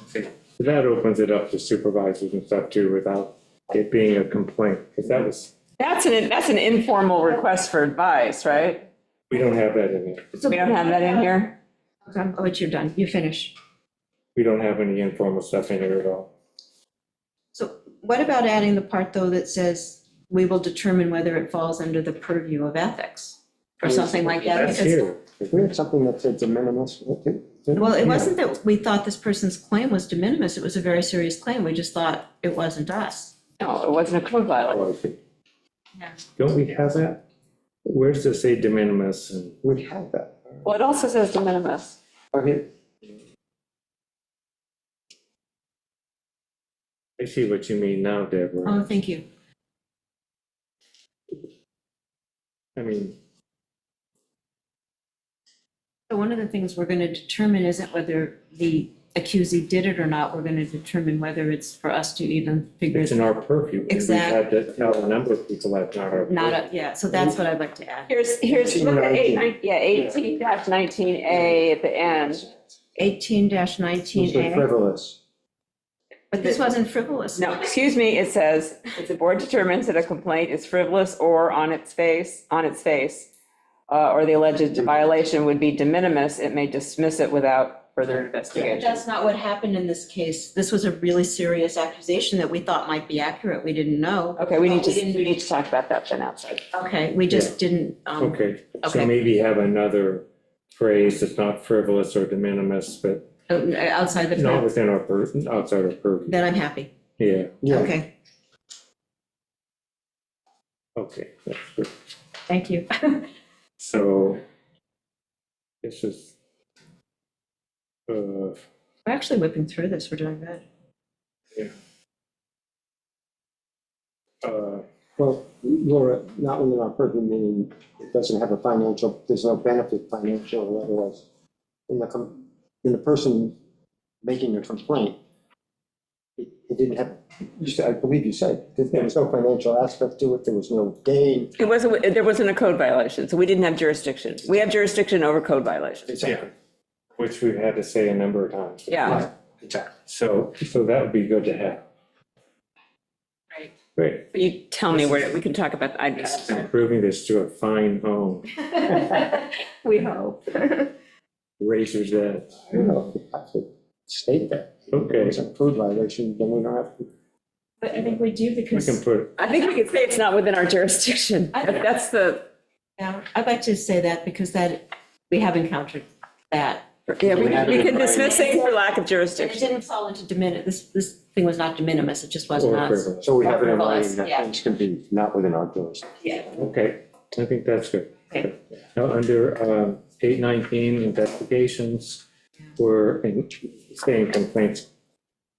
Okay. That opens it up to supervisors and stuff too, without it being a complaint, because that was, That's an informal request for advice, right? we don't have that in it. We don't have that in here? Okay, oh, but you're done. You finish. We don't have any informal stuff in here at all. So what about adding the part, though, that says we will determine whether it falls under the purview of ethics? Or something like that? That's Because- here. We had something that said de minimis. Well, it wasn't that we thought this person's claim was de minimis. It was a very serious claim. We just thought it wasn't us. No, it wasn't a code violation. Oh, I see. Yeah. Don't we have that? Where's the say de minimis and? We had that. Well, it also says de minimis. Okay, I see what you mean now, Deborah. Oh, thank you. I mean, So one of the things we're going to determine isn't whether the accusee did it or not. We're going to determine whether it's for us to even figure it's it in our purview. Exactly. We've had to tell a number of people that's not our. not, purview. yeah, so that's what I'd like to add. Here's, look at 18-19A at the end. 18-19A. these are frivolous. But this wasn't frivolous. No, excuse me, it says, if the board determines that a complaint is frivolous or on its face, or the alleged violation would be de minimis, it may dismiss it without further investigation. That's not what happened in this case. This was a really serious accusation that we thought might be accurate. We didn't know. Okay, we need to talk about that then outside. Okay, we just didn't, Okay, so Okay. maybe have another phrase that's not frivolous or de minimis, but outside the, not within our, outside our purview. then I'm happy. Yeah, Yeah, Okay, okay, that's good. thank you. So this is, We're actually whipping through this. We're doing good. well, Laura, not within our purview, meaning it doesn't have a financial, there's no benefit financial or otherwise. In the person making the complaint, it didn't have, I believe you said, there was no financial aspect to it, there was no gain. There wasn't a code violation, so we didn't have jurisdiction. We have jurisdiction over code violations. Exactly. which we've had to say a number of times. Yeah. Exactly. So that would be good to have. Right. Great, You tell me where, we can talk about, I just, improving this to a fine home, We hope. razor's edge. I don't know if we have to state that. If Okay. it's a code violation, then we don't have to. But I think we do We because. can put, I think we could say it's not within our jurisdiction. That's the, Yeah, I'd like to say that because that, we have encountered that. yeah, we can dismiss things for lack of And it jurisdiction. didn't fall into de minimis, this thing was not de minimis, it just wasn't or us. frivolous. So we have it in Frivolous, writing that yeah. things can be not within our jurisdiction. Yeah. Okay, I think that's good. Okay. Now, under 819 investigations saying complaints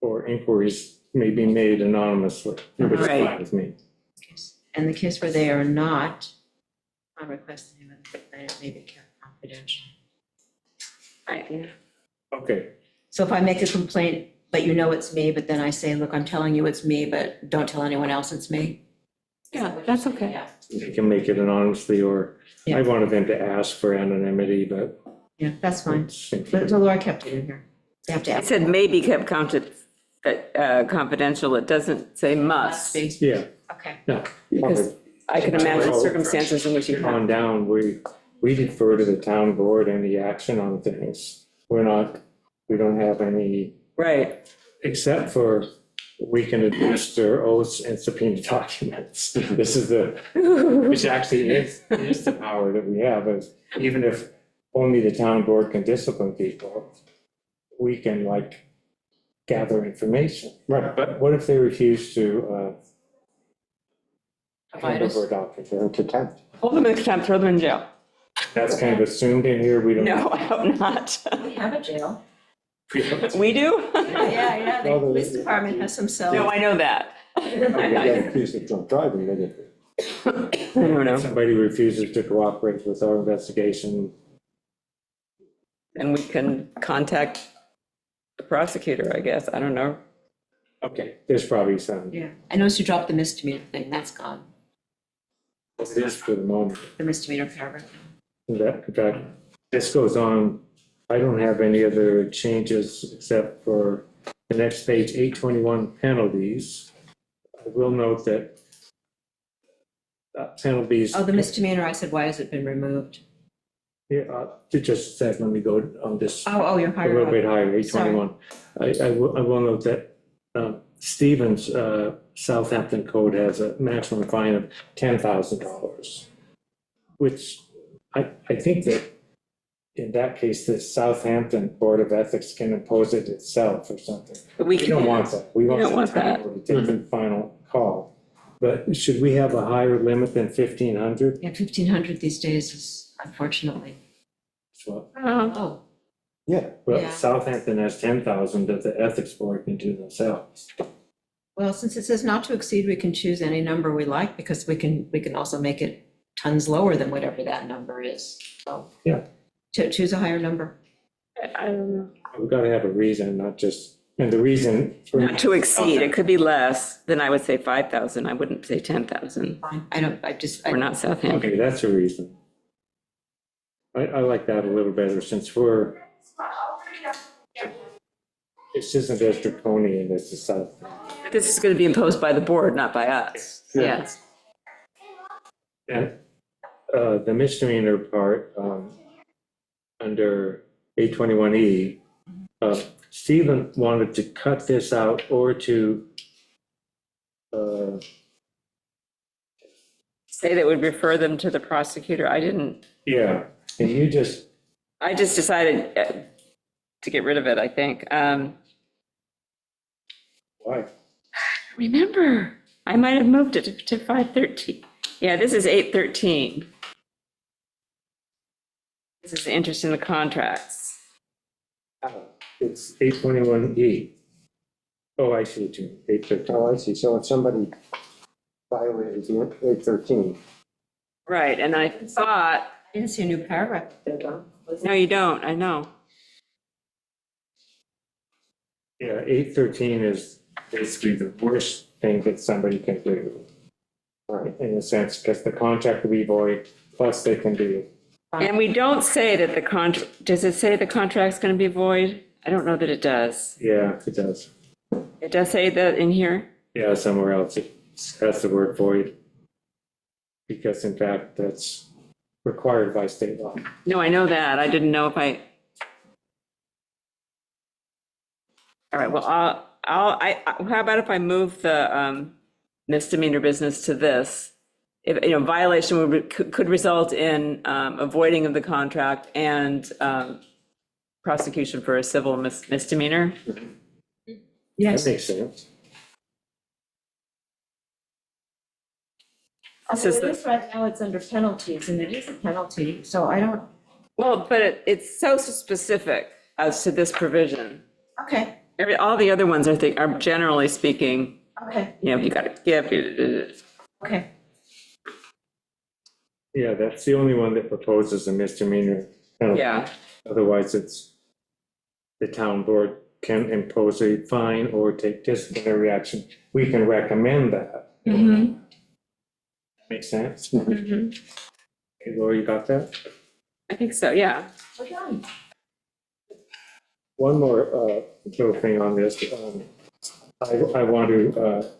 or inquiries may be made anonymously, which is Right. fine with me. And the case where they are not, I request the name of the complainant may be kept confidential. Right. Okay, So if I make a complaint, but you know it's me, but then I say, look, I'm telling you it's me, but don't tell anyone else it's me? Yeah, that's okay. Yeah, you can make it anonymously, or Yeah. I wanted them to ask for anonymity, but. yeah, that's fine. it's- But Laura kept it in here. They have to It ask. said may be kept confidential, it doesn't say must. be. Yeah, Okay. no. Because I can imagine circumstances in which you have. On down, we defer to the town board any action on things. We don't have any, Right, except for we can administer oaths and subpoena documents. This is which actually is the power that we have, is even if only the town board can discipline people, we can gather information. Right. But what if they refuse to Provide hand us. over a document? They're in contempt. hold them in contempt, throw them in jail. That's kind of assumed in here, we don't. No, I hope not. We have a jail. We do? Yeah, the Well, police department has some cells. No, I know that. They get accused of drunk driving, they get. I don't know. Somebody refuses to cooperate with our investigation, And we can contact the prosecutor, I guess, I don't know. okay, there's probably some, Yeah, I noticed you dropped the misdemeanor thing, that's gone, it is for the moment. the misdemeanor paragraph. In fact, this goes on, I don't have any other changes except for the next page, 821 penalties. I will note that penalties. Oh, the misdemeanor, I said, why has it been removed? Yeah, just a second, let me go on this. Oh, you're A higher little up. bit higher, 821. I will note that Stevens Southampton code has a maximum fine of $10,000, which I think that in that case, the Southampton Board of Ethics can impose it itself or something. But we We don't can, want that. We don't want want the town that. board to take the final call. But should we have a higher limit than 1,500? Yeah, 1,500 these days is unfortunately, So, oh, Yeah, well, Yeah. Southampton has 10,000 that the ethics board can do themselves. well, since it says not to exceed, we can choose any number we like, because we can also make it tons lower than whatever that number is, so. Yeah. Choose a higher number. I don't know. We've got to have a reason, not just, and the reason. for- Not to exceed, it could be less, then I would say 5,000, I wouldn't say 10,000. Fine, We're not Southampton. Okay, that's a reason. I like that a little better since this isn't as draconian as the South. This is going to be imposed by the board, not by us. Yes. And the misdemeanor part, under 821E, Stephen wanted to cut this out or to, Say that would refer them to the prosecutor, I didn't, yeah, and you just, I just decided to get rid of it, I think. why? Remember, I might have moved it to 513. Yeah, this is 813. This is the interest in the contracts. It's 821E. Oh, I see what you mean, 813. oh, I see, so if somebody violated the 813, Right, and I thought, I didn't see a new paragraph there, though. no, you don't, I know. Yeah, 813 is basically the worst thing that somebody can do. Right, in a sense, because the contract will be void, plus they can do. And we don't say that the contract, does it say the contract's going to be void? I don't know that it does. Yeah, it does. It does say that in here? Yeah, somewhere else it has the word void. Because in fact, that's required by state law. No, I know that. I didn't know if I. All right, well, how about if I move the misdemeanor business to this? If, violation could result in avoiding of the contract and prosecution for a civil misdemeanor. That makes sense. This is It the, is right now, it's under penalties, and it is a penalty, so I don't, well, but it's so specific as to this provision. okay, All the other ones, I think, are generally speaking, okay, you know, you gotta give, okay. Yeah, that's the only one that proposes a misdemeanor penalty. yeah. Otherwise, it's the town board can impose a fine or take disciplinary action. We can recommend that. Mm-hmm. Makes sense? Mhm. Okay, Laura, you got that? I think so, yeah. We're done. One more little thing on this. I want to,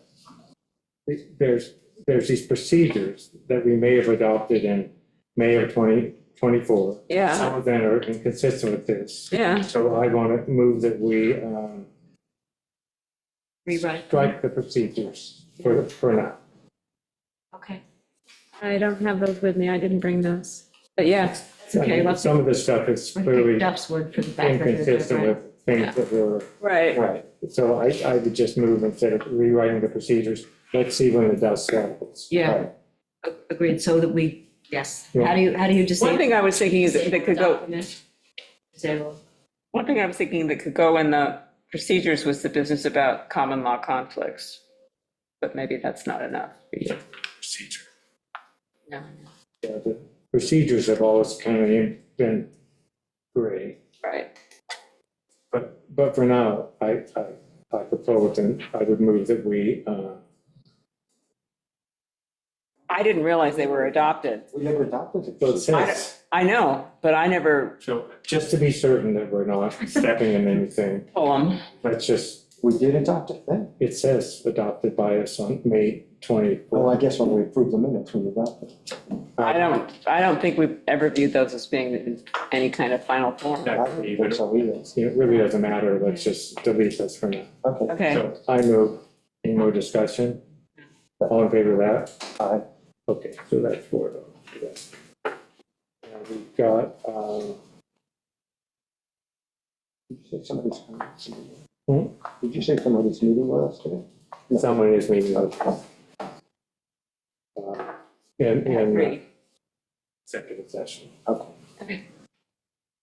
there's these procedures that we may have adopted in May of 2024. Yeah. Some of them are inconsistent with this. Yeah, So I want to move that we Rewrite. strike the procedures for now. Okay, I don't have those with me, I didn't bring those, but yeah, it's okay, let's, Some of this stuff is we clearly picked Duff's word for the back of it. inconsistent with things that were, right. right. So I would just move instead of rewriting the procedures, let's see when the dust settles. Yeah, agreed, so that we, yes, Yeah. how do you disable? One thing I was thinking is that could go, Document. Disable. one thing I was thinking that could go in the procedures was the business about common law conflicts. But maybe that's not enough. Procedure. No. Yeah, the procedures have always kind of been gray, Right. but for now, I propose and I would move that we, I didn't realize they were adopted. We never adopted it. so it says, I know, but I never so just to be certain that we're not stepping in anything, pull them. let's just, We did adopt it then. it says adopted by us on May 24th. Well, I guess when we approved the minutes, we adopted it. I don't think we've ever viewed those as being in any kind of final form. I don't think so either. It really doesn't matter, let's just delete this for now. Okay, Okay, So I move, any more discussion? All in favor of that? aye. Okay, so that's 4 yes. Now we've got, Did you say somebody's coming? Hmm? Did you say somebody's meeting with us today? someone is meeting with us. In great. executive session. Okay.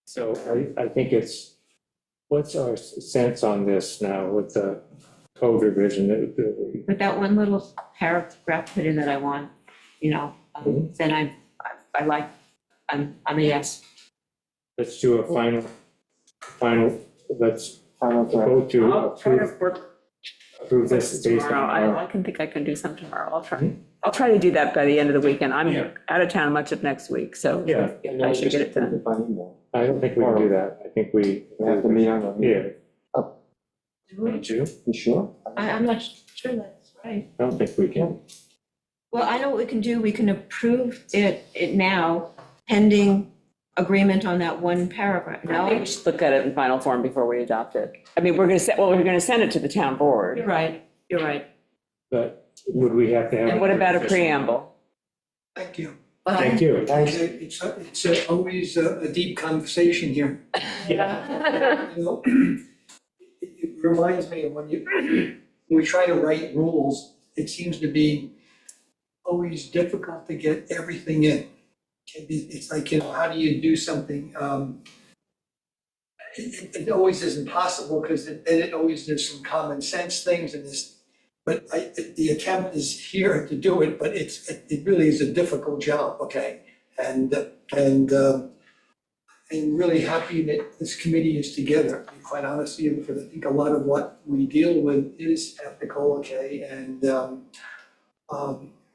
So I think it's, what's our sense on this now with the code revision that we With that one little paragraph put in that I want, you know, then I like, I'm a yes. let's do a final, let's Final draft. go to I'll try to approve, work approve this based tomorrow. on I can think I can do some tomorrow. I'll try to do that by the end of the weekend. I'm Yeah. out of town much of next week, so Yeah. I should get it done. By email. I don't think we can do that. I think we. We have to meet on a. Yeah. Oh. Don't you? You sure? I'm not sure that's right. I don't think we can. Well, I know what we can do, we can approve it now pending agreement on that one paragraph, I think we no? should look at it in final form before we adopt it. I mean, we're gonna send it to the town board. You're right, you're right. But would we have to have? And what about a preamble? Thank you. Thank you. Thanks. It's always a deep conversation here. You know, it reminds me of when we try to write rules, it seems to be always difficult to get everything in. It's like, you know, how do you do something? It always isn't possible because it always, there's some common sense things in this. But the attempt is here to do it, but it really is a difficult job, okay? And I'm really happy that this committee is together, to be quite honest with you, because I think a lot of what we deal with is ethical, okay? And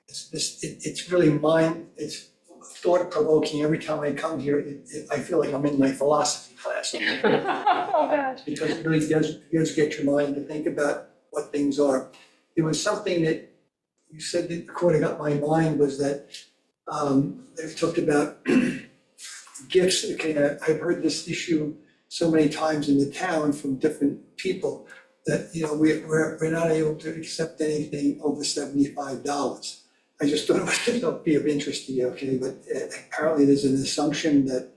it's really it's thought provoking. Every time I come here, I feel like I'm in my philosophy class. Oh, gosh. Because it really does get your mind to think about what things are. There was something that you said that caught up my mind was that they've talked about gifts. Okay, I've heard this issue so many times in the town from different people that, you know, we're not able to accept anything over $75. I just thought it would be of interest to you, okay? But apparently there's an assumption that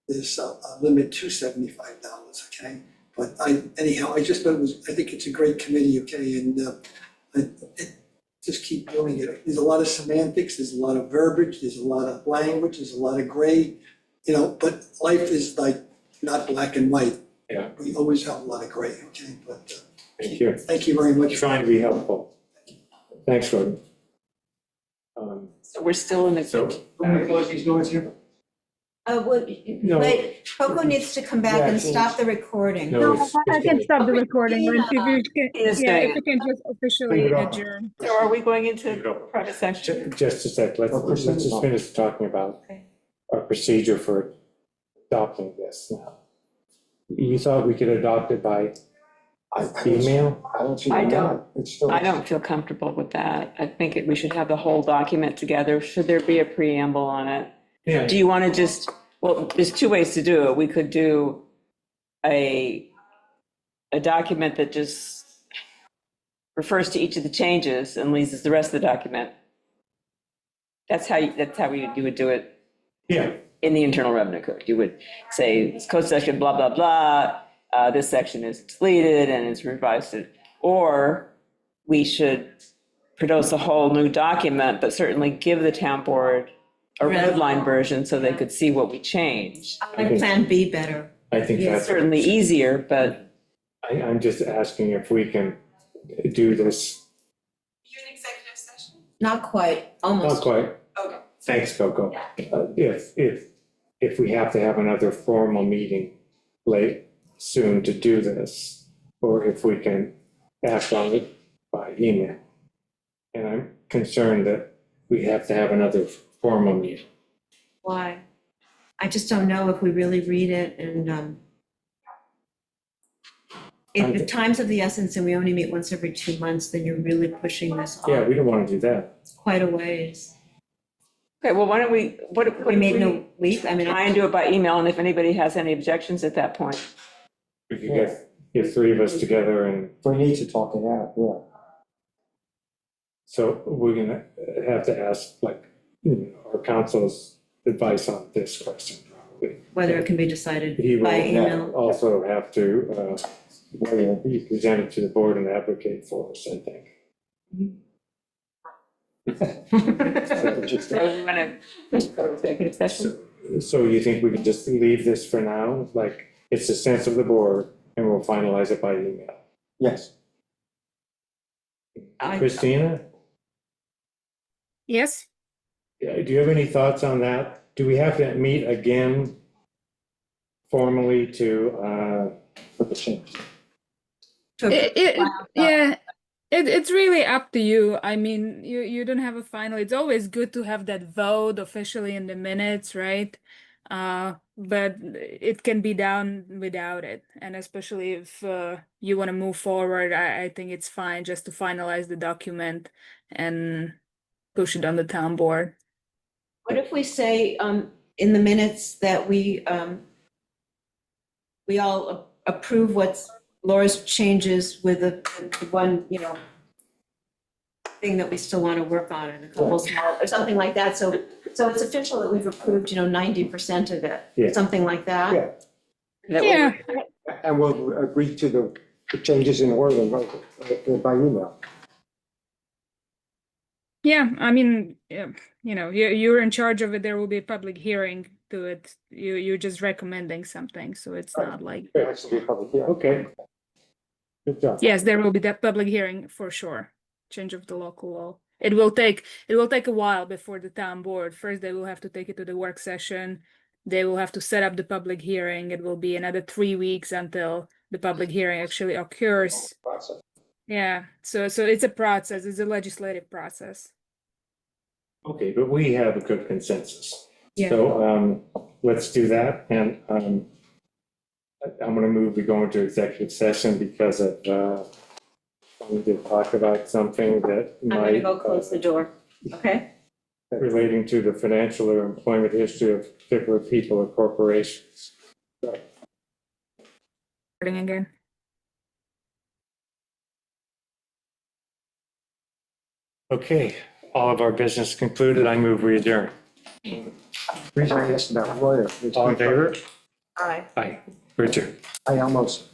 there's a limit to $75, okay? But anyhow, I just thought I think it's a great committee, okay? And just keep doing it. There's a lot of semantics, there's a lot of verbiage, there's a lot of language, there's a lot of gray, but life is like not black and white. Yeah. We always have a lot of gray, okay, but Thank you. thank you very much. Trying to be helpful. Thanks, Gordon. So we're still in the. So, Can we close these doors here? No. Wait, Coco needs to come back and stop the recording. No, No, it's- I can stop the recording, Yeah. if you can, Yes, yeah, Diane. if you can just officially Leave it off. adjourn. So are we going Leave it into open. private section? Just a sec, let's just finish talking about Okay. our procedure for adopting this now. You thought we could adopt it by email? I don't see I why don't. not. It's still. I don't feel comfortable with that. I think we should have the whole document together. Should there be a preamble on it? Yeah. Do you want to just, well, there's two ways to do it. We could do a document that just refers to each of the changes and leaves the rest of the document. That's how you would do it Yeah, in the Internal Revenue Code. You would say, this code section, blah, blah, blah, this section is deleted and is revised. Or we should produce a whole new document, but certainly give the town board a Right. red line version so they could see what we changed. I like Plan B better. I think It's that's, certainly easier, but I'm just asking if we can do this, You in executive session? Not quite, not almost. quite, Okay. thanks, Coco. If we have to have another formal meeting late soon to do this, or if we can act on it by email. And I'm concerned that we have to have another formal meeting. Why? I just don't know if we really read it and, if the time's of the essence and we only meet once every 2 months, then you're really pushing this Yeah, on we don't want to do that. quite a ways. okay, well, why don't we, what if We made we no week, I mean, try and do it by email, and if anybody has any objections at that point. We could get three of us together, and We need to talk it out, yeah. so we're gonna have to ask, like, our council's advice on this question, probably. whether it can be decided He will by email. also have to be presented to the board and advocate for us, I think. Just- So we want to go to executive session? So you think we can just leave this for now, like, it's the sense of the board, and we'll finalize it by email? Yes, I- Christina, Yes? do you have any thoughts on that? Do we have to meet again formally to, for the change. to Yeah, it's really up to you. I mean, you don't have a final. It's always good to have that vote officially in the minutes, right? But it can be done without it. And especially if you want to move forward, I think it's fine just to finalize the document and push it on the town board. What if we say, in the minutes that we all approve what's Laura's changes with the one, thing that we still want to work on and a couple small, or something like that, so it's official that we've approved, 90% of it, Yeah. something like that? Yeah. That way- Yeah, And we'll agree to the changes in wording by email. yeah. I mean, you're in charge of it. There will be a public hearing to it. You're just recommending something, so it's not like. There has to be a public hearing. okay. Good job. Yes, there will be that public hearing for sure. Change of the local law. It will take a while before the town board. First, they will have to take it to the work session. They will have to set up the public hearing. It will be another 3 weeks until the public hearing actually occurs. Process. Yeah, so it's a process. It's a legislative process. Okay, but we have a good consensus. Yeah. So, let's do that, and, I'm gonna move, we go into executive session because of, we did talk about something that I'm might. gonna go close the door, okay? Relating to the financial or employment history of particular people or corporations. Starting again. Okay, all of our business concluded, I move we adjourn. Reason I asked about lawyer. is All in favor? Aye. Aye, Richard. I almost